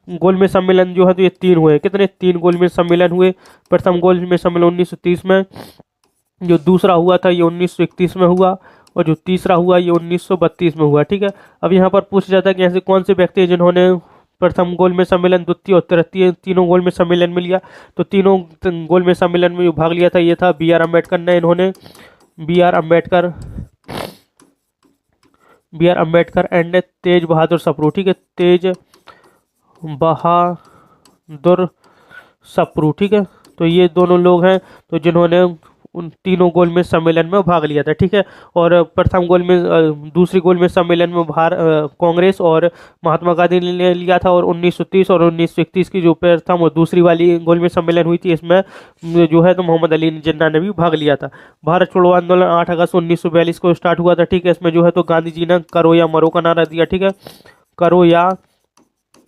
गोलमेज सम्मेलन जो है तो ये 3 हुए, कितने, 3 गोलमेज सम्मेलन हुए। प्रथम गोलमेज सम्मेलन 1930 में, जो दूसरा हुआ था ये 1931 में हुआ। और जो तीसरा हुआ ये 1932 में हुआ, ठीक है। अब यहाँ पर पूछा जाता है कि ऐसे कौन से व्यक्ति हैं जिन्होंने प्रथम गोलमेज सम्मेलन, द्वितीय और तृतीय तीनों गोलमेज सम्मेलन में लिया। तो तीनों गोलमेज सम्मेलन में जो भाग लिया था ये था बी आर अम्बेडकर ने। इन्होंने बी आर अम्बेडकर एंड तेज बहादुर सप्रू, ठीक है, तेज बहादुर सप्रू, ठीक है। तो ये दोनों लोग हैं तो जिन्होंने उन तीनों गोलमेज सम्मेलन में भाग लिया था, ठीक है। और प्रथम गोलमेज दूसरी गोलमेज सम्मेलन में कांग्रेस और महात्मा गांधी ने लिया था। और 1930 और 1931 की जो प्रथम और दूसरी वाली गोलमेज सम्मेलन हुई थी, इसमें जो है तो मोहम्मद अली जिन्ना ने भी भाग लिया था। भारत छोड़ो आंदोलन 8 अगस्त 1942 को स्टार्ट हुआ था, ठीक है। इसमें जो है तो गांधी जी ने करो या मरो का नारा दिया, ठीक है, करो या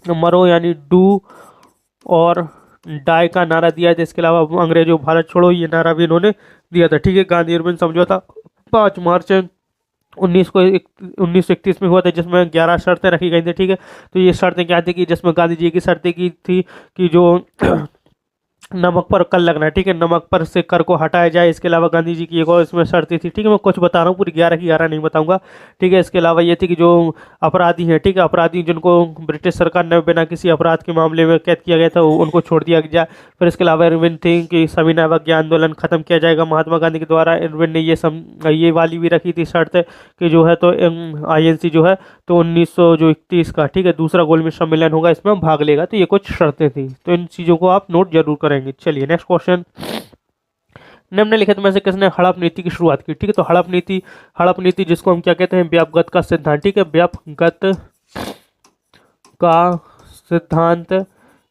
मरो यानी डू और डाई का नारा दिया था। इसके अलावा अंग्रेजों भारत छोड़ो ये नारा भी इन्होंने दिया था, ठीक है। गांधी इरविन समझौता 5 मार्च 1931 में हुआ था, जिसमें 11 शर्तें रखी गई थी, ठीक है। तो ये शर्तें क्या थी कि जिसमें गांधी जी की शर्तें की थी कि जो नमक पर कर लगना है, ठीक है, नमक पर से कर को हटाया जाए। इसके अलावा गांधी जी की एक और इसमें शर्तें थी, ठीक है, मैं कुछ बता रहा हूँ, पूरी 11 की 11 नहीं बताऊंगा, ठीक है। इसके अलावा ये थी कि जो अपराधी हैं, ठीक है, अपराधी जिनको ब्रिटिश सरकार ने बिना किसी अपराध के मामले में कैद किया गया था उनको छोड़ दिया जाए। फिर इसके अलावा इरविन थी कि सविनय अवज्ञा आंदोलन खत्म किया जाएगा महात्मा गांधी के द्वारा। इरविन ने ये वाली भी रखी थी शर्त कि जो है तो INC जो है तो 1931 का, ठीक है, दूसरा गोलमेज सम्मेलन होगा, इसमें भाग लेगा। तो ये कुछ शर्तें थी, तो इन चीज़ों को आप नोट जरूर करेंगे। चलिए नेक्स्ट क्वेश्चन, निम्नलिखित में से किसने हड़प नीति की शुरुआत की, ठीक है। तो हड़प नीति जिसको हम क्या कहते हैं, व्यापगत का सिद्धांत, ठीक है, व्यापगत का सिद्धांत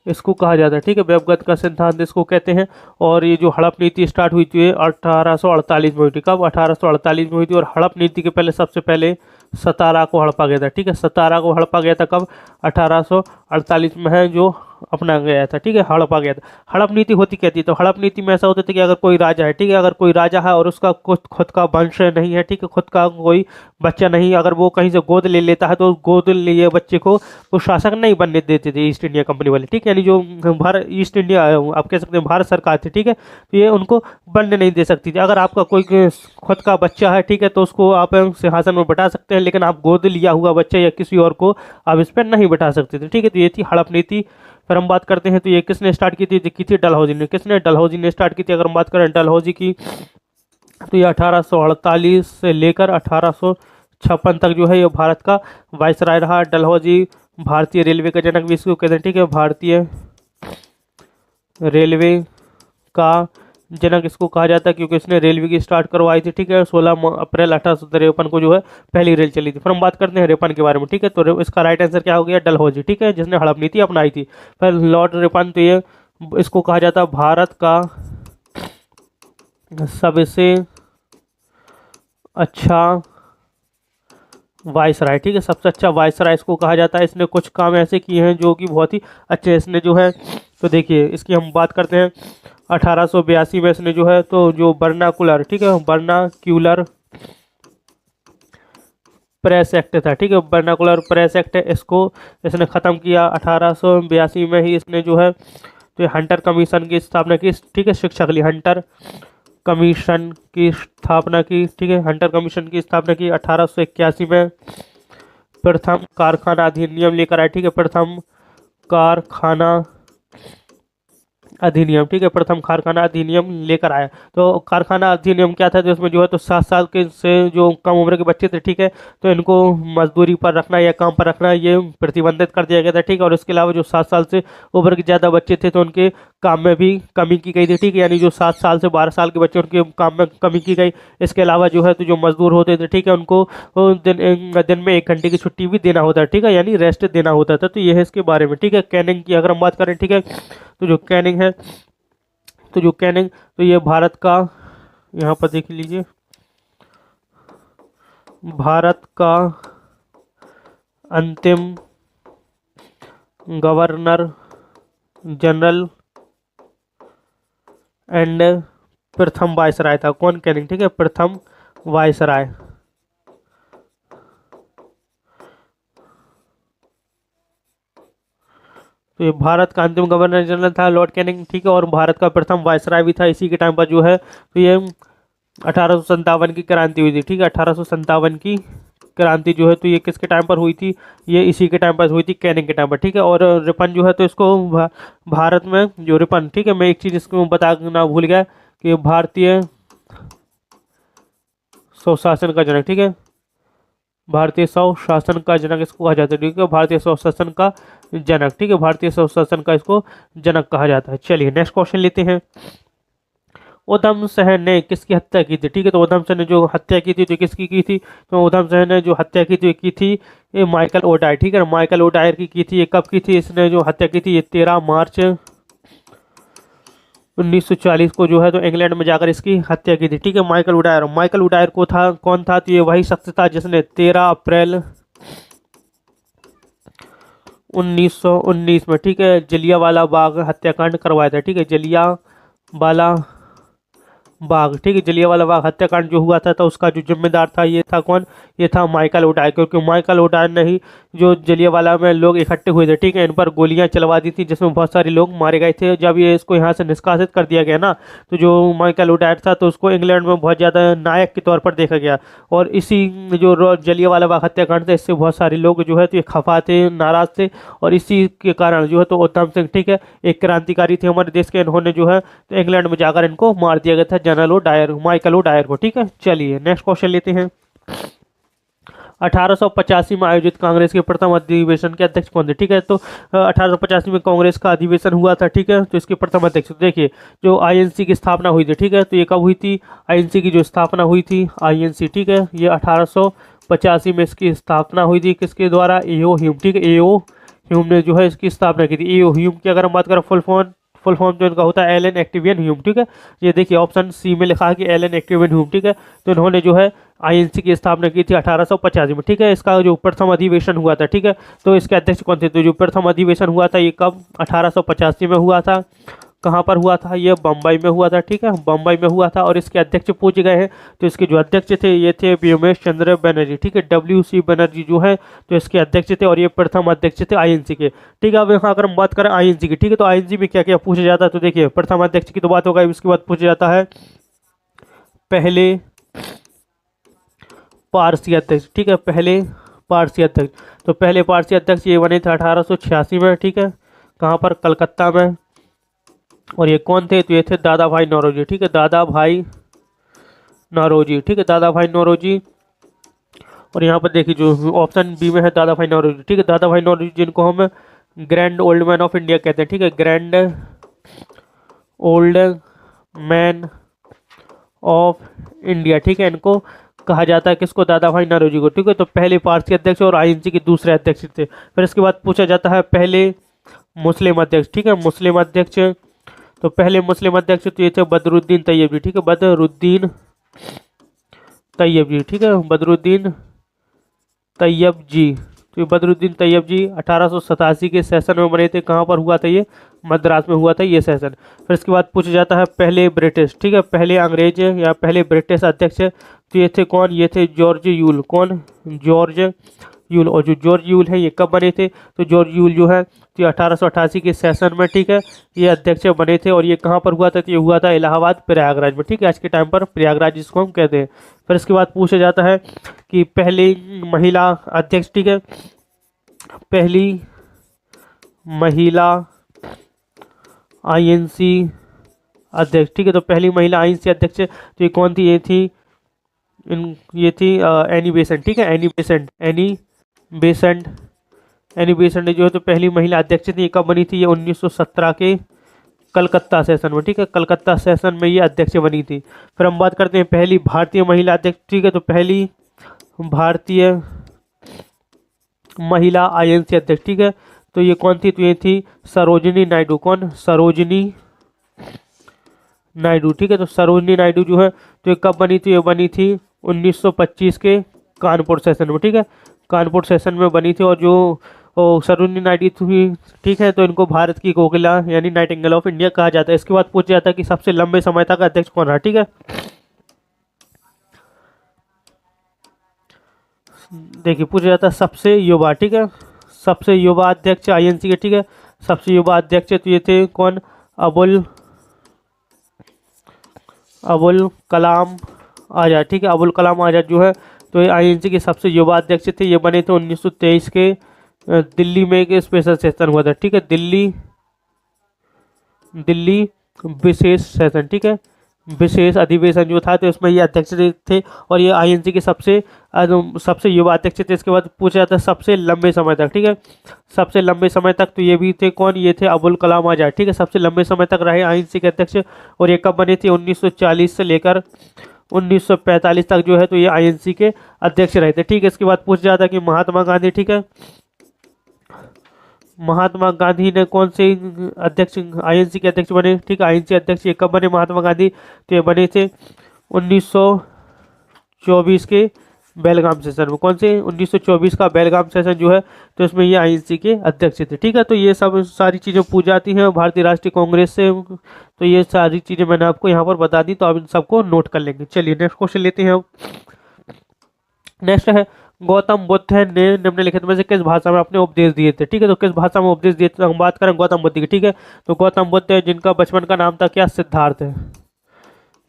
इसको कहा जाता है, ठीक है, व्यापगत का सिद्धांत इसको कहते हैं। और ये जो हड़प नीति स्टार्ट हुई थी 1848 में हुई थी। कब, 1848 में हुई थी। और हड़प नीति के पहले सबसे पहले सतारा को हड़पा गया था, ठीक है। सतारा को हड़पा गया था कब? 1848 में है जो अपना गया था, ठीक है, हड़पा गया था। हड़प नीति होती क्या थी? तो हड़प नीति में ऐसा होता था कि अगर कोई राजा है, ठीक है, अगर कोई राजा है और उसका खुद का वंश नहीं है, ठीक है, खुद का कोई बच्चा नहीं, अगर वो कहीं से गोद ले लेता है तो गोद लिए बच्चे को वो शासक नहीं बनने देते थे ईस्ट इंडिया कंपनी वाले, ठीक है, यानी जो भारत ईस्ट इंडिया आप कह सकते हैं भारत सरकार थी, ठीक है, तो ये उनको बनने नहीं दे सकती थी। अगर आपका कोई खुद का बच्चा है, ठीक है, तो उसको आप सिंहासन में बैठा सकते हैं, लेकिन आप गोद लिया हुआ बच्चा या किसी और को आप इस पर नहीं बैठा सकते थे, ठीक है। तो ये थी हड़प नीति। फिर हम बात करते हैं तो ये किसने स्टार्ट की थी? की थी डलहौजी ने। किसने? डलहौजी ने स्टार्ट की थी। अगर हम बात करें डलहौजी की तो ये 1848 से लेकर 1856 तक जो है ये भारत का वायसराय रहा। डलहौजी भारतीय रेलवे का जनक भी इसको कहते हैं, ठीक है, भारतीय रेलवे का जनक इसको कहा जाता है क्योंकि इसने रेलवे की स्टार्ट करवाई थी, ठीक है। 16 अप्रैल 1853 को जो है पहली रेल चली थी। फिर हम बात करते हैं रिपन के बारे में, ठीक है, तो इसका राइट आंसर क्या हो गया? डलहौजी, ठीक है, जिसने हड़प नीति अपनाई थी। फिर लॉर्ड रिपन, तो ये इसको कहा जाता है भारत का सबसे अच्छा वायसराय, ठीक है, सबसे अच्छा वायसराय इसको कहा जाता है। इसने कुछ काम ऐसे किए हैं जो कि बहुत ही अच्छे इसने जो है, तो देखिए इसकी हम बात करते हैं 1882 में इसने जो है तो जो वर्नाकुलर, ठीक है, वर्नाक्यूलर प्रेस एक्ट था, ठीक है, वर्नाकुलर प्रेस एक्ट इसको इसने ख़त्म किया 1882 में ही। इसने जो है तो हंटर कमीशन की स्थापना की, ठीक है, शिक्षा के लिए हंटर कमीशन की स्थापना की, ठीक है, हंटर कमीशन की स्थापना की 1881 में। प्रथम कारखाना अधिनियम लेकर आए, ठीक है, प्रथम कारखाना अधिनियम, ठीक है, प्रथम कारखाना अधिनियम लेकर आया। तो कारखाना अधिनियम क्या था? तो इसमें जो है तो 7 साल के से जो कम उम्र के बच्चे थे, ठीक है, तो इनको मजदूरी पर रखना या काम पर रखना ये प्रतिबंधित कर दिया गया था, ठीक है। और इसके अलावा जो 7 साल से उम्र के ज़्यादा बच्चे थे तो उनके काम में भी कमी की गई थी, ठीक है, यानी जो 7 साल से 12 साल के बच्चे उनके काम में कमी की गई। इसके अलावा जो है तो जो मजदूर होते थे, ठीक है, उनको दिन में 1 घंटे की छुट्टी भी देना होता है, ठीक है, यानी रेस्ट देना होता था। तो ये है इसके बारे में, ठीक है। कैनिंग की अगर हम बात करें, ठीक है, तो जो कैनिंग है, तो जो कैनिंग, तो ये भारत का, यहाँ पर देख लीजिए, भारत का अंतिम गवर्नर जनरल एंड प्रथम वायसराय था। कौन? कैनिंग, ठीक है, प्रथम वायसराय। तो ये भारत का अंतिम गवर्नर जनरल था लॉर्ड कैनिंग, ठीक है, और भारत का प्रथम वायसराय भी था। इसी के टाइम पर जो है तो ये 1857 की क्रांति हुई थी, ठीक है, 1857 की क्रांति जो है तो ये किसके टाइम पर हुई थी? ये इसी के टाइम पर हुई थी, कैनिंग के टाइम पर, ठीक है। और रिपन जो है तो इसको भारत में जो रिपन, ठीक है, मैं एक चीज़ इसको बताना भूल गया कि भारतीय स्वशासन का जनक, ठीक है, भारतीय स्वशासन का जनक इसको कहा जाता है, ठीक है, भारतीय स्वशासन का जनक, ठीक है, भारतीय स्वशासन का इसको जनक कहा जाता है। चलिए नेक्स्ट क्वेश्चन लेते हैं। उधम सिंह ने किसकी हत्या की थी? ठीक है, तो उधम सिंह ने जो हत्या की थी तो किसकी की थी? तो उधम सिंह ने जो हत्या की थी ये माइकल ओडायर, ठीक है, माइकल ओडायर की थी। ये कब की थी इसने जो हत्या की थी? ये 13 मार्च 1940 को जो है तो इंग्लैंड में जाकर इसकी हत्या की थी, ठीक है, माइकल ओडायर। माइकल ओडायर को था कौन था? तो ये वही शख्स था जिसने 13 अप्रैल 1919 में, ठीक है, जलियांवाला बाग हत्याकांड करवाया था, ठीक है, जलियांवाला बाग, ठीक है, जलियांवाला बाग हत्याकांड जो हुआ था तो उसका जो जिम्मेदार था ये था कौन? ये था माइकल ओडायर, क्योंकि माइकल ओडायर ने ही जो जलियांवाला में लोग इकट्ठे हुए थे, ठीक है, इन पर गोलियां चलवा दी थी जिसमें बहुत सारे लोग मारे गए थे। जब ये इसको यहाँ से निष्कासित कर दिया गया ना तो जो माइकल ओडायर था तो उसको इंग्लैंड में बहुत ज़्यादा नायक के तौर पर देखा गया। और इसी जो जलियांवाला बाग हत्याकांड था इससे बहुत सारे लोग जो है तो ये खफा थे, नाराज थे, और इसी के कारण जो है तो उधम सिंह, ठीक है, एक क्रांतिकारी थे हमारे देश के, इन्होंने जो है तो इंग्लैंड में जाकर इनको मार दिया गया था, जनरल ओडायर, माइकल ओडायर को, ठीक है। चलिए नेक्स्ट क्वेश्चन लेते हैं। 1885 में आयोजित कांग्रेस के प्रथम अधिवेशन के अध्यक्ष कौन थे? ठीक है, तो 1885 में कांग्रेस का अधिवेशन हुआ था, ठीक है, तो इसके प्रथम अध्यक्ष देखिए जो आईएनसी की स्थापना हुई थी, ठीक है, तो ये कब हुई थी? आईएनसी की जो स्थापना हुई थी आईएनसी, ठीक है, ये 1885 में इसकी स्थापना हुई थी। किसके द्वारा? एओ ह्यूम, ठीक है, एओ ह्यूम ने जो है इसकी स्थापना की थी। एओ ह्यूम की अगर हम बात करें फुल फॉर्म जो इनका होता है एलन एक्टिवियन ह्यूम, ठीक है। ये देखिए ऑप्शन सी में लिखा है कि एलन एक्टिवियन ह्यूम, ठीक है। तो इन्होंने जो है आईएनसी की स्थापना की थी 1885 में, ठीक है। इसका जो प्रथम अधिवेशन हुआ था, ठीक है, तो इसके अध्यक्ष कौन थे? तो जो प्रथम अधिवेशन हुआ था ये कब? 1885 में हुआ था। कहाँ पर हुआ था? ये बम्बई में हुआ था, ठीक है, बम्बई में हुआ था। और इसके अध्यक्ष पूछे गए हैं, तो इसके जो अध्यक्ष थे ये थे व्योमेश चंद्र बनर्जी, ठीक है, WC बनर्जी जो है तो इसके अध्यक्ष थे, और ये प्रथम अध्यक्ष थे आईएनसी के, ठीक है। अब यहाँ अगर हम बात करें आईएनसी की, ठीक है, तो आईएनसी में क्या क्या पूछा जाता है? तो देखिए प्रथम अध्यक्ष की तो बात होगा, इसके बाद पूछा जाता है पहले पारसी अध्यक्ष, ठीक है, पहले पारसी अध्यक्ष। तो पहले पारसी अध्यक्ष ये बने थे 1886 में, ठीक है, कहाँ पर? कलकत्ता में। और ये कौन थे? तो ये थे दादा भाई नौरोजी, ठीक है, दादा भाई नौरोजी, ठीक है, दादा भाई नौरोजी। और यहाँ पर देखिए जो ऑप्शन बी में है दादा भाई नौरोजी, ठीक है, दादा भाई नौरोजी जिनको हम grand old man of India कहते हैं, ठीक है, grand old man of India, ठीक है, इनको कहा जाता है। किसको? दादा भाई नौरोजी को, ठीक है। तो पहले पारसी अध्यक्ष और आईएनसी के दूसरे अध्यक्ष थे। फिर इसके बाद पूछा जाता है पहले मुस्लिम अध्यक्ष, ठीक है, मुस्लिम अध्यक्ष। तो पहले मुस्लिम अध्यक्ष तो ये थे बदरुद्दीन तैयब जी, ठीक है, बदरुद्दीन तैयब जी, ठीक है, बदरुद्दीन तैयब जी। तो ये बदरुद्दीन तैयब जी 1887 के सेशन में बने थे। कहाँ पर हुआ था? ये मद्रास में हुआ था ये सेशन। फिर इसके बाद पूछा जाता है पहले ब्रिटिश, ठीक है, पहले अंग्रेज या पहले ब्रिटिश अध्यक्ष, तो ये थे कौन? ये थे जॉर्ज यूल। कौन? George Yule. और जो जॉर्ज यूल है ये कब बने थे? तो जॉर्ज यूल जो है तो 1888 के सेशन में, ठीक है, ये अध्यक्ष बने थे। और ये कहाँ पर हुआ था? तो ये हुआ था इलाहाबाद प्रयागराज में, ठीक है, आज के टाइम पर प्रयागराज जिसको हम कहते हैं। फिर इसके बाद पूछा जाता है कि पहली महिला अध्यक्ष, ठीक है, पहली महिला आईएनसी अध्यक्ष, ठीक है, तो पहली महिला आईएनसी अध्यक्ष तो ये कौन थी? ये थी एनी बेसेंट, ठीक है, एनी बेसेंट जो है तो पहली महिला अध्यक्ष थी। ये कब बनी थी? ये 1917 के कलकत्ता सेशन में, ठीक है, कलकत्ता सेशन में ये अध्यक्ष बनी थी। फिर हम बात करते हैं पहली भारतीय महिला अध्यक्ष, ठीक है, तो पहली भारतीय महिला आईएनसी अध्यक्ष, ठीक है, तो ये कौन थी? तो ये थी सरोजिनी नायडू। कौन? सरोजिनी नायडू, ठीक है, तो सरोजिनी नायडू जो है तो ये कब बनी थी? ये बनी थी 1925 के कानपुर सेशन में, ठीक है, कानपुर सेशन में बनी थी। और जो सरोजिनी नायडू थी, ठीक है, तो इनको भारत की कोकिला यानी नाइटिंगेल ऑफ इंडिया कहा जाता है। इसके बाद पूछा जाता है कि सबसे लंबे समय तक अध्यक्ष कौन रहा, ठीक है। देखिए पूछा जाता है सबसे युवा, ठीक है, सबसे युवा अध्यक्ष आईएनसी के, ठीक है, सबसे युवा अध्यक्ष तो ये थे कौन? अबुल कलाम आज़ाद, ठीक है, अबुल कलाम आज़ाद जो है तो ये आईएनसी के सबसे युवा अध्यक्ष थे। ये बने थे 1923 के दिल्ली में एक स्पेशल सेशन हुआ था, ठीक है, दिल्ली विशेष सेशन, ठीक है, विशेष अधिवेशन जो था तो इसमें ये अध्यक्ष थे। और ये आईएनसी के सबसे युवा अध्यक्ष थे। इसके बाद पूछा जाता है सबसे लंबे समय तक, ठीक है, सबसे लंबे समय तक तो ये भी थे कौन? ये थे अबुल कलाम आज़ाद, ठीक है, सबसे लंबे समय तक रहे आईएनसी के अध्यक्ष। और ये कब बने थे? 1940 से लेकर 1945 तक जो है तो ये आईएनसी के अध्यक्ष रहे थे, ठीक है। इसके बाद पूछा जाता है कि महात्मा गांधी, ठीक है, महात्मा गांधी ने कौन से अध्यक्ष आईएनसी के अध्यक्ष बने? ठीक है, आईएनसी अध्यक्ष ये कब बने महात्मा गांधी? तो ये बने थे 1924 के बेलगाम सेशन में। कौन से? 1924 का बेलगाम सेशन जो है तो इसमें ये आईएनसी के अध्यक्ष थे, ठीक है। तो ये सब सारी चीज़ें पूछ जाती हैं भारतीय राष्ट्रीय कांग्रेस से, तो ये सारी चीज़ें मैंने आपको यहाँ पर बता दी, तो आप इन सबको नोट कर लेंगे। चलिए नेक्स्ट क्वेश्चन लेते हैं। नेक्स्ट है गौतम बुद्ध ने निम्नलिखित में से किस भाषा में अपने उपदेश दिए थे? ठीक है, तो किस भाषा में उपदेश दिए थे? हम बात करें गौतम बुद्ध की, ठीक है, तो गौतम बुद्ध जिनका बचपन का नाम था क्या? सिद्धार्थ है।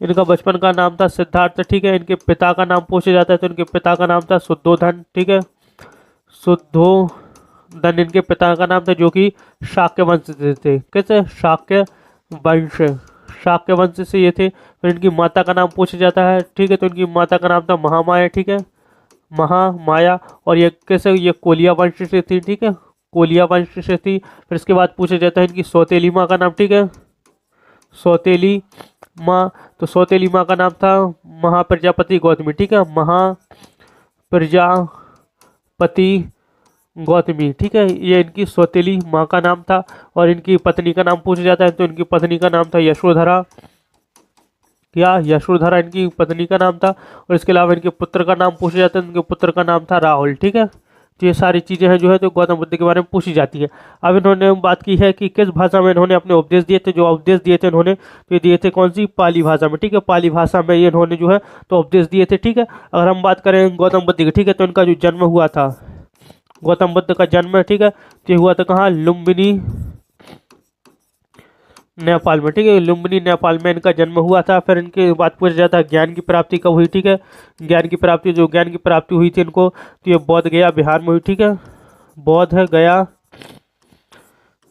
इनका बचपन का नाम था सिद्धार्थ, ठीक है। इनके पिता का नाम पूछा जाता है तो इनके पिता का नाम था शुद्धोधन, ठीक है, शुद्धोधन इनके पिता का नाम था, जो कि शाक्य वंश से थे। कैसे? शाक्य वंश से ये थे। फिर इनकी माता का नाम पूछा जाता है, ठीक है, तो इनकी माता का नाम था महामाया, ठीक है, महामाया। और ये कैसे? ये कोलिया वंश से थी, ठीक है, कोलिया वंश से थी। फिर इसके बाद पूछा जाता है इनकी सौतेली माँ का नाम, ठीक है, सौतेली माँ, तो सौतेली माँ का नाम था महाप्रजापति गौतमी, ठीक है, महाप्रजापति गौतमी, ठीक है, ये इनकी सौतेली माँ का नाम था। और इनकी पत्नी का नाम पूछा जाता है तो इनकी पत्नी का नाम था यशोधरा। क्या यशोधरा इनकी पत्नी का नाम था। और इसके अलावा इनके पुत्र का नाम पूछा जाता है, इनके पुत्र का नाम था राहुल, ठीक है। तो ये सारी चीज़ें हैं जो है तो गौतम बुद्ध के बारे में पूछी जाती है। अब इन्होंने बात की है कि किस भाषा में इन्होंने अपने उपदेश दिए थे। जो उपदेश दिए थे इन्होंने, तो ये दिए थे कौन सी, पाली भाषा में, ठीक है। पाली भाषा में ये इन्होंने जो है तो उपदेश दिए थे, ठीक है। अगर हम बात करें गौतम बुद्ध की, ठीक है, तो इनका जो जन्म हुआ था, गौतम बुद्ध का जन्म, ठीक है, तो ये हुआ था कहाँ, लुम्बिनी नेपाल में, ठीक है। लुम्बिनी नेपाल में इनका जन्म हुआ था। फिर इनके बात पूछा जाता है ज्ञान की प्राप्ति कब हुई, ठीक है। ज्ञान की प्राप्ति, जो ज्ञान की प्राप्ति हुई थी इनको, तो ये बोध गया बिहार में हुई, ठीक है। बोध गया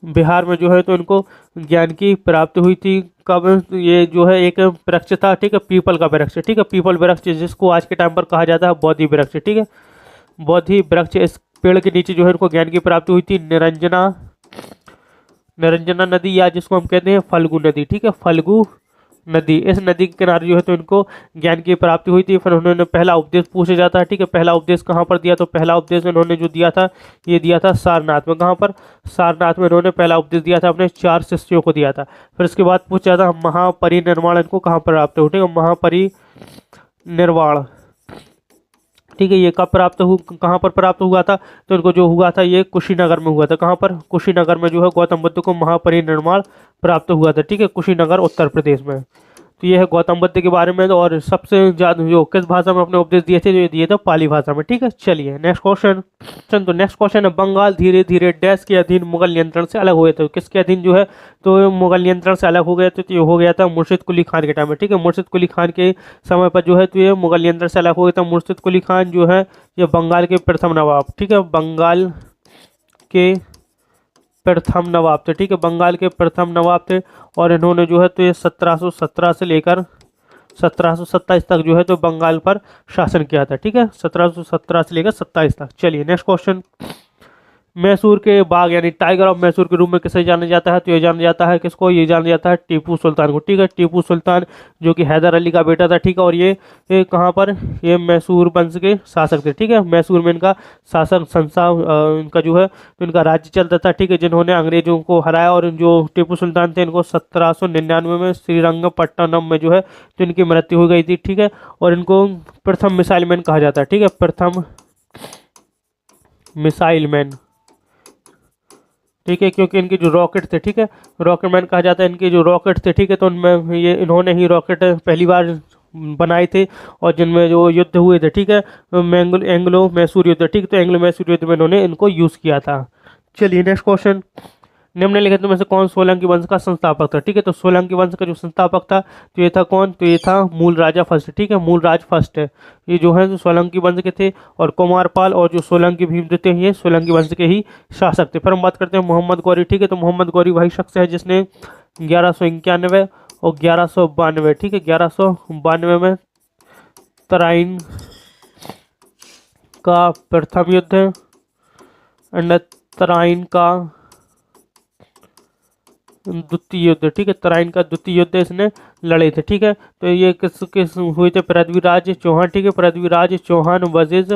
बिहार में जो है तो इनको ज्ञान की प्राप्ति हुई थी। कब, ये जो है एक वृक्ष था, ठीक है, पीपल का वृक्ष, ठीक है, पीपल वृक्ष, जिसको आज के टाइम पर कहा जाता है बोधि वृक्ष, ठीक है, बोधि वृक्ष। इस पेड़ के नीचे जो है इनको ज्ञान की प्राप्ति हुई थी। निरंजना नदी, या जिसको हम कहते हैं फल्गु नदी, ठीक है, फल्गु नदी, इस नदी के किनारे जो है तो इनको ज्ञान की प्राप्ति हुई थी। फिर उन्होंने पहला उपदेश पूछा जाता है, ठीक है, पहला उपदेश कहाँ पर दिया, तो पहला उपदेश इन्होंने जो दिया था, ये दिया था सारनाथ में। कहाँ पर, सारनाथ में इन्होंने पहला उपदेश दिया था, अपने 4 शिष्यों को दिया था। फिर उसके बाद पूछा जाता महापरिनिर्वाण इनको कहाँ पर प्राप्त हुआ, ठीक है, महापरिनिर्वाण, ठीक है, ये कब प्राप्त हुआ, कहाँ पर प्राप्त हुआ था, तो इनको जो हुआ था ये कुशीनगर में हुआ था। कहाँ पर, कुशीनगर में जो है गौतम बुद्ध को महापरिनिर्वाण प्राप्त हुआ था, ठीक है, कुशीनगर उत्तर प्रदेश में। तो ये है गौतम बुद्ध के बारे में। और सबसे ज़्यादा जो किस भाषा में अपने उपदेश दिए थे, जो ये दिए थे पाली भाषा में, ठीक है। चलिए नेक्स्ट क्वेश्चन। तो नेक्स्ट क्वेश्चन है, बंगाल धीरे धीरे डैश के अधीन मुगल नियंत्रण से अलग हुए थे। किसके अधीन जो है तो मुगल नियंत्रण से अलग हो गए थे, तो ये हो गया था मुर्शिद कुली खान के टाइम में, ठीक है। मुर्शिद कुली खान के समय पर जो है तो ये मुगल नियंत्रण से अलग हो गया था। मुर्शिद कुली खान जो है ये बंगाल के प्रथम नवाब, ठीक है, बंगाल के प्रथम नवाब थे, ठीक है, बंगाल के प्रथम नवाब थे। और इन्होंने जो है तो ये 1717 से लेकर 1727 तक जो है तो बंगाल पर शासन किया था, ठीक है, 1717 से लेकर 27 तक। चलिए नेक्स्ट क्वेश्चन। मैसूर के बाग यानी टाइगर ऑफ मैसूर के रूप में किसे जाना जाता है, तो ये जाना जाता है किसको, ये जाना जाता है टीपू सुल्तान को, ठीक है। टीपू सुल्तान जो कि हैदर अली का बेटा था, ठीक है। और ये कहाँ पर, ये मैसूर वंश के शासक थे, ठीक है। मैसूर में इनका शासक इनका जो है तो इनका राज्य चलता था, ठीक है, जिन्होंने अंग्रेजों को हराया। और जो टीपू सुल्तान थे इनको 1799 में श्रीरंगपट्टनम में जो है तो इनकी मृत्यु हो गई थी, ठीक है। और इनको प्रथम मिसाइल मैन कहा जाता है, ठीक है, प्रथम मिसाइल मैन, ठीक है, क्योंकि इनके जो रॉकेट थे, ठीक है, रॉकेट मैन कहा जाता है। इनके जो रॉकेट थे, ठीक है, तो उनमें ये इन्होंने ही रॉकेट पहली बार बनाए थे। और जिनमें जो युद्ध हुए थे, ठीक है, एंग्लो मैसूर युद्ध, ठीक, तो एंग्लो मैसूर युद्ध में इन्होंने इनको यूज़ किया था। चलिए नेक्स्ट क्वेश्चन। निम्नलिखित में से कौन सोलंकी वंश का संस्थापक था, ठीक है। तो सोलंकी वंश का जो संस्थापक था तो ये था कौन, तो ये था मूल राजा फर्स्ट, ठीक है, मूल राज फर्स्ट है। ये जो है तो सोलंकी वंश के थे। और कुमारपाल और जो सोलंकी भीम थे ये सोलंकी वंश के ही शासक थे। फिर हम बात करते हैं मोहम्मद गौरी, ठीक है। तो मोहम्मद गौरी वही शख्स है जिसने 1191 और 1192, ठीक है, 1192 में तराइन का प्रथम युद्ध, तराइन का द्वितीय युद्ध, ठीक है, तराइन का द्वितीय युद्ध इसने लड़े थे, ठीक है। तो ये किस हुए थे, पृथ्वीराज चौहान, ठीक है, पृथ्वीराज चौहान वर्सेस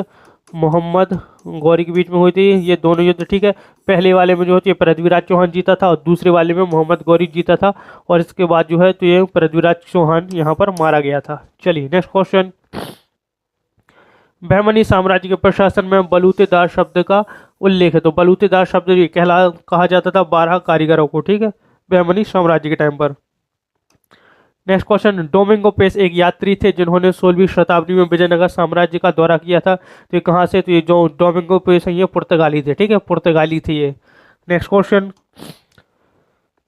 मोहम्मद गौरी के बीच में हुई थी ये दोनों युद्ध, ठीक है। पहले वाले में जो है ये पृथ्वीराज चौहान जीता था और दूसरे वाले में मोहम्मद गौरी जीता था। और इसके बाद जो है तो ये पृथ्वीराज चौहान यहाँ पर मारा गया था। चलिए नेक्स्ट क्वेश्चन। बहमनी साम्राज्य के प्रशासन में बलूतेदार शब्द का उल्लेख है। तो बलूतेदार शब्द ये कहा जाता था 12 कारीगरों को, ठीक है, बहमनी साम्राज्य के टाइम पर। Next question. डोमिंगो पेस एक यात्री थे जिन्होंने 16वीं शताब्दी में विजयनगर साम्राज्य का दौरा किया था। तो ये कहाँ से, तो ये जो डोमिंगो पेस है ये पुर्तगाली थे, ठीक है, पुर्तगाली थे ये। Next question.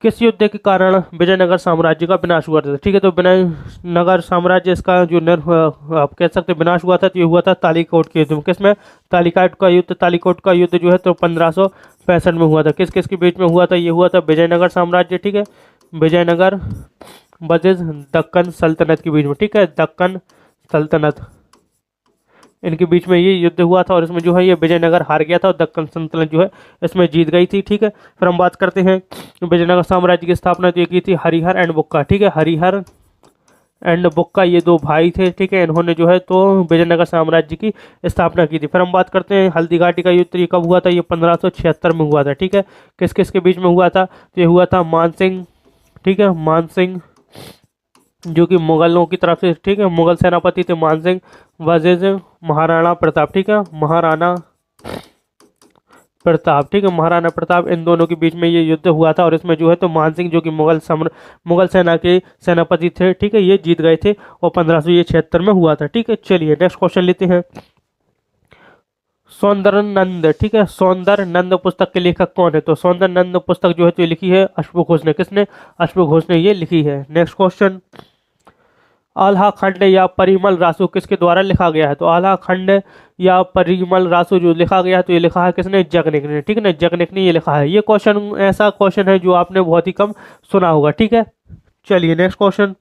किस युद्ध के कारण विजयनगर साम्राज्य का विनाश हुआ था, ठीक है। तो विजयनगर साम्राज्य इसका जो आप कह सकते विनाश हुआ था तो ये हुआ था तालीकोट के युद्ध में। किसमें, तालिकाट का युद्ध। तालीकोट का युद्ध जो है तो 1565 में हुआ था। किस किस के बीच में हुआ था, ये हुआ था विजयनगर साम्राज्य, ठीक है, विजयनगर वर्सेस दक्कन सल्तनत के बीच में, ठीक है, दक्कन सल्तनत, इनके बीच में ये युद्ध हुआ था। और इसमें जो है ये विजयनगर हार गया था और दक्कन सल्तनत जो है इसमें जीत गई थी, ठीक है। फिर हम बात करते हैं विजयनगर साम्राज्य की स्थापना तो ये की थी हरिहर एंड बुक्का, ठीक है, हरिहर एंड बुक्का, ये दो भाई थे, ठीक है। इन्होंने जो है तो विजयनगर साम्राज्य की स्थापना की थी। फिर हम बात करते हैं हल्दी घाटी का युद्ध, ये कब हुआ था? ये 1576 में हुआ था, ठीक है। किस किस के बीच में हुआ था? तो ये हुआ था मानसिंह, ठीक है, मानसिंह जो कि मुगलों की तरफ से, ठीक है, मुगल सेनापति थे मानसिंह वर्सेस महाराणा प्रताप, ठीक है, महाराणा प्रताप, ठीक है, महाराणा प्रताप, इन दोनों के बीच में ये युद्ध हुआ था। और इसमें जो है तो मानसिंह जो कि मुगल सेना के सेनापति थे, ठीक है, ये जीत गए थे और 1576 में हुआ था, ठीक है। चलिए नेक्स्ट क्वेश्चन लेते हैं। सौंदर्य नंद, ठीक है, सौंदर्य नंद पुस्तक के लेखक कौन है? तो सौंदर्य नंद पुस्तक जो है तो ये लिखी है अश्वघोष घोष ने। किसने? अश्वघोष घोष ने ये लिखी है। नेक्स्ट क्वेश्चन, आल्हा खंड या परिमल रासु किसके द्वारा लिखा गया है? तो आल्हा खंड या परिमल रासु जो लिखा गया है तो ये लिखा है किसने? जगनिक ने, ठीक है ना, जगनिक ने ये लिखा है। ये क्वेश्चन ऐसा क्वेश्चन है जो आपने बहुत ही कम सुना होगा, ठीक है। चलिए नेक्स्ट क्वेश्चन,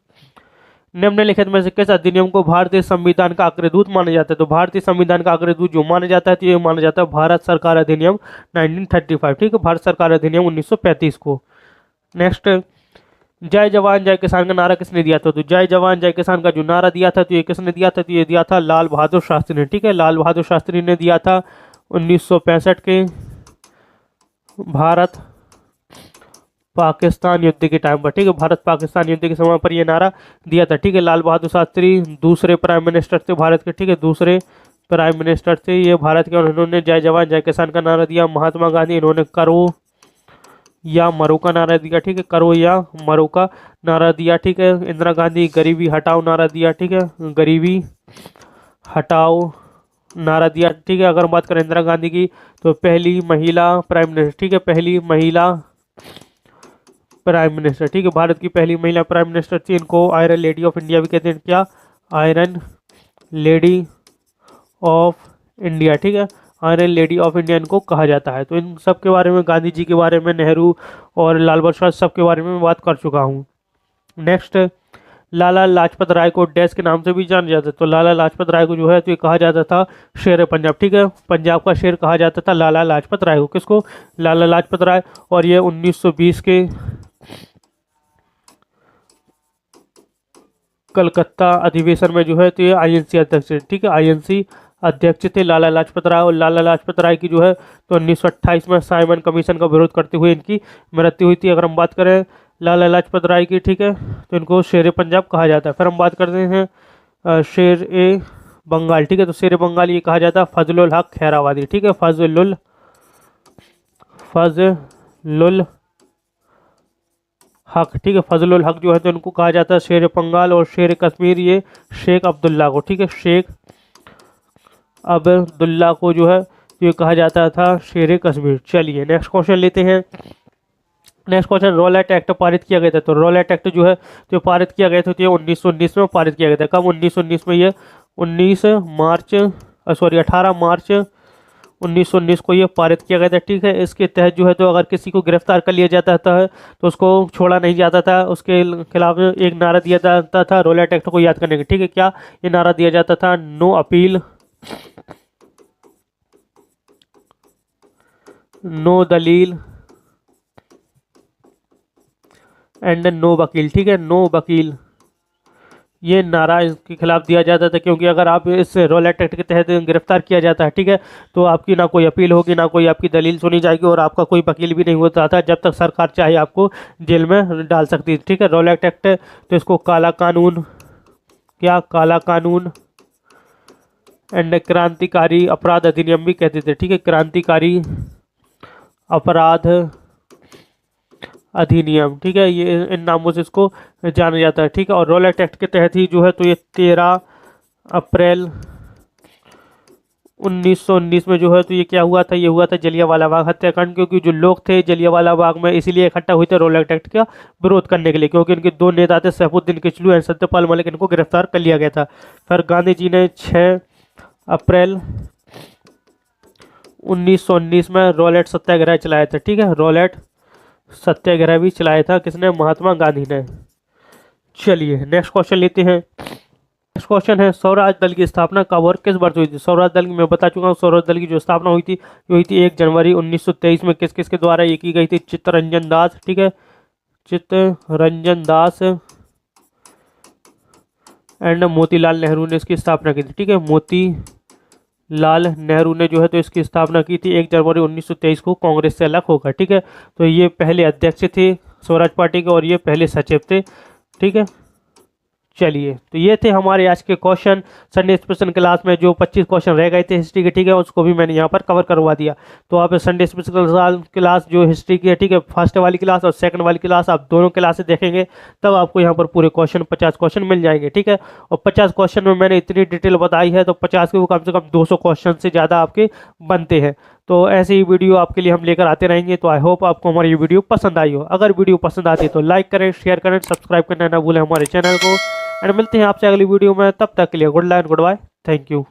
निम्नलिखित में से किस अधिनियम को भारतीय संविधान का अग्रदूत माना जाता है? तो भारतीय संविधान का अग्रदूत जो माना जाता है तो ये माना जाता है भारत सरकार अधिनियम 1935, ठीक है, भारत सरकार अधिनियम 1935 को। नेक्स्ट, जय जवान जय किसान का नारा किसने दिया था? तो जय जवान जय किसान का जो नारा दिया था तो ये किसने दिया था? तो ये दिया था लाल बहादुर शास्त्री ने, ठीक है, लाल बहादुर शास्त्री ने दिया था 1965 के भारत पाकिस्तान युद्ध के टाइम पर, ठीक है, भारत पाकिस्तान युद्ध के समय पर ये नारा दिया था, ठीक है। लाल बहादुर शास्त्री दूसरे प्राइम मिनिस्टर थे भारत के, ठीक है, दूसरे प्राइम मिनिस्टर थे ये भारत के, और उन्होंने जय जवान जय किसान का नारा दिया। महात्मा गांधी, इन्होंने करो या मरो का नारा दिया, ठीक है, करो या मरो का नारा दिया, ठीक है। इंदिरा गांधी गरीबी हटाओ नारा दिया, ठीक है, गरीबी हटाओ नारा दिया, ठीक है। अगर बात करें इंदिरा गांधी की तो पहली महिला प्राइम मिनिस्टर, ठीक है, पहली महिला प्राइम मिनिस्टर, ठीक है, भारत की पहली महिला प्राइम मिनिस्टर थी। इनको आयरन लेडी ऑफ इंडिया भी कहते हैं। क्या? आयरन लेडी ऑफ इंडिया, ठीक है, आयरन लेडी ऑफ इंडिया इनको कहा जाता है। तो इन सब के बारे में, गांधी जी के बारे में, नेहरू और लाल बहादुर शास्त्री सब के बारे में मैं बात कर चुका हूँ। नेक्स्ट, लाला लाजपत राय को डैश के नाम से भी जाना जाता है। तो लाला लाजपत राय को जो है तो ये कहा जाता था शेर पंजाब, ठीक है, पंजाब का शेर कहा जाता था लाला लाजपत राय को। किसको? लाला लाजपत राय। और ये 1920 के कलकत्ता अधिवेशन में जो है तो ये आईएनसी अध्यक्ष, ठीक है, आईएनसी अध्यक्ष थे लाला लाजपत राय। और लाला लाजपत राय की जो है तो 1928 में साइमन कमीशन का विरोध करते हुए इनकी मृत्यु हुई थी। अगर हम बात करें लाला लाजपत राय की, ठीक है, तो इनको शेर पंजाब कहा जाता है। फिर हम बात करते हैं शेर ए बंगाल, ठीक है, तो शेर बंगाल ये कहा जाता है फजलुल हक खैराबादी, ठीक है, फजलुल हक, ठीक है, फजलुल हक जो है तो इनको कहा जाता है शेर बंगाल। और शेर कश्मीर ये शेख अब्दुल्ला को, ठीक है, शेख अब्दुल्ला को जो है तो ये कहा जाता था शेर कश्मीर। चलिए नेक्स्ट क्वेश्चन लेते हैं। नेक्स्ट क्वेश्चन, रॉलेट एक्ट पारित किया गया था। तो रॉलेट एक्ट जो है तो पारित किया गया था तो ये 1919 में पारित किया गया था। कब? 1919 में। ये 18 मार्च 1919 को ये पारित किया गया था, ठीक है। इसके तहत जो है तो अगर किसी को गिरफ्तार कर लिया जाता था तो उसको छोड़ा नहीं जाता था, उसके खिलाफ एक नारा दिया जाता था रॉलेट एक्ट को याद करने का, ठीक है। क्या ये नारा दिया जाता था? नो अपील, नो दलील एंड नो वकील, ठीक है, नो वकील, ये नारा इसके खिलाफ दिया जाता था। क्योंकि अगर आप इस रॉलेट एक्ट के तहत गिरफ्तार किया जाता है, ठीक है, तो आपकी ना कोई अपील होगी, ना कोई आपकी दलील सुनी जाएगी, और आपका कोई वकील भी नहीं होता था। जब तक सरकार चाहे आपको जेल में डाल सकती थी, ठीक है। रॉलेट एक्ट तो इसको काला कानून, क्या? काला कानून एंड क्रांतिकारी अपराध अधिनियम भी कहते थे, ठीक है, क्रांतिकारी अपराध अधिनियम, ठीक है, ये इन नामों से इसको जाना जाता है, ठीक है। और रॉलेट एक्ट के तहत ही जो है तो ये 13 अप्रैल 1919 में जो है तो ये क्या हुआ था? ये हुआ था जलियांवाला बाग हत्याकांड। क्योंकि जो लोग थे जलियांवाला बाग में इसीलिए इकट्ठा हुए थे रॉलेट एक्ट का विरोध करने के लिए, क्योंकि इनके दो नेता थे सैफुद्दीन किचलू एंड सत्यपाल मलिक, इनको गिरफ्तार कर लिया गया था। फिर गांधी जी ने 6 अप्रैल 1919 में रॉलेट सत्याग्रह चलाया था, ठीक है, रॉलेट सत्याग्रह भी चलाया था। किसने? महात्मा गांधी ने। चलिए नेक्स्ट क्वेश्चन लेते हैं। नेक्स्ट क्वेश्चन है, स्वराज दल की स्थापना कब और किस वर्ष हुई थी? स्वराज दल की मैं बता चुका हूँ। स्वराज दल की जो स्थापना हुई थी 1 जनवरी 1923 में। किस किस के द्वारा ये की गई थी? चित्तरंजन दास, ठीक है, चित्तरंजन दास एंड मोतीलाल नेहरू ने इसकी स्थापना की थी। ठीक है, मोतीलाल नेहरू ने जो है तो इसकी स्थापना की थी 1 जनवरी 1923 को कांग्रेस से अलग होकर। ठीक है, तो ये पहले अध्यक्ष थे स्वराज पार्टी के और ये पहले सचिव थे। ठीक है, चलिए तो ये थे हमारे आज के क्वेश्चन। संडे स्पेशल क्लास में जो 25 क्वेश्चन रह गए थे हिस्ट्री के, ठीक है, उसको भी मैंने यहाँ पर कवर करवा दिया। तो आप संडे स्पेशल क्लास जो हिस्ट्री की है, ठीक है, फर्स्ट वाली क्लास और सेकंड वाली क्लास आप दोनों क्लासेस देखेंगे, तब आपको यहाँ पर पूरे क्वेश्चन 50 क्वेश्चन मिल जाएंगे। ठीक है, और 50 क्वेश्चन में मैंने इतनी डिटेल बताई है, तो 50 के वो कम से कम 200 क्वेश्चन से ज़्यादा आपके बनते हैं। तो ऐसे ही वीडियो आपके लिए हम लेकर आते रहेंगे। तो आई होप आपको हमारी ये वीडियो पसंद आई हो। अगर वीडियो पसंद आती है तो लाइक करें, शेयर करें, सब्सक्राइब करना ना भूलें हमारे चैनल को। एंड मिलते हैं आपसे अगली वीडियो में, तब तक के लिए गुड लाइन गुड बाय, थैंक यू।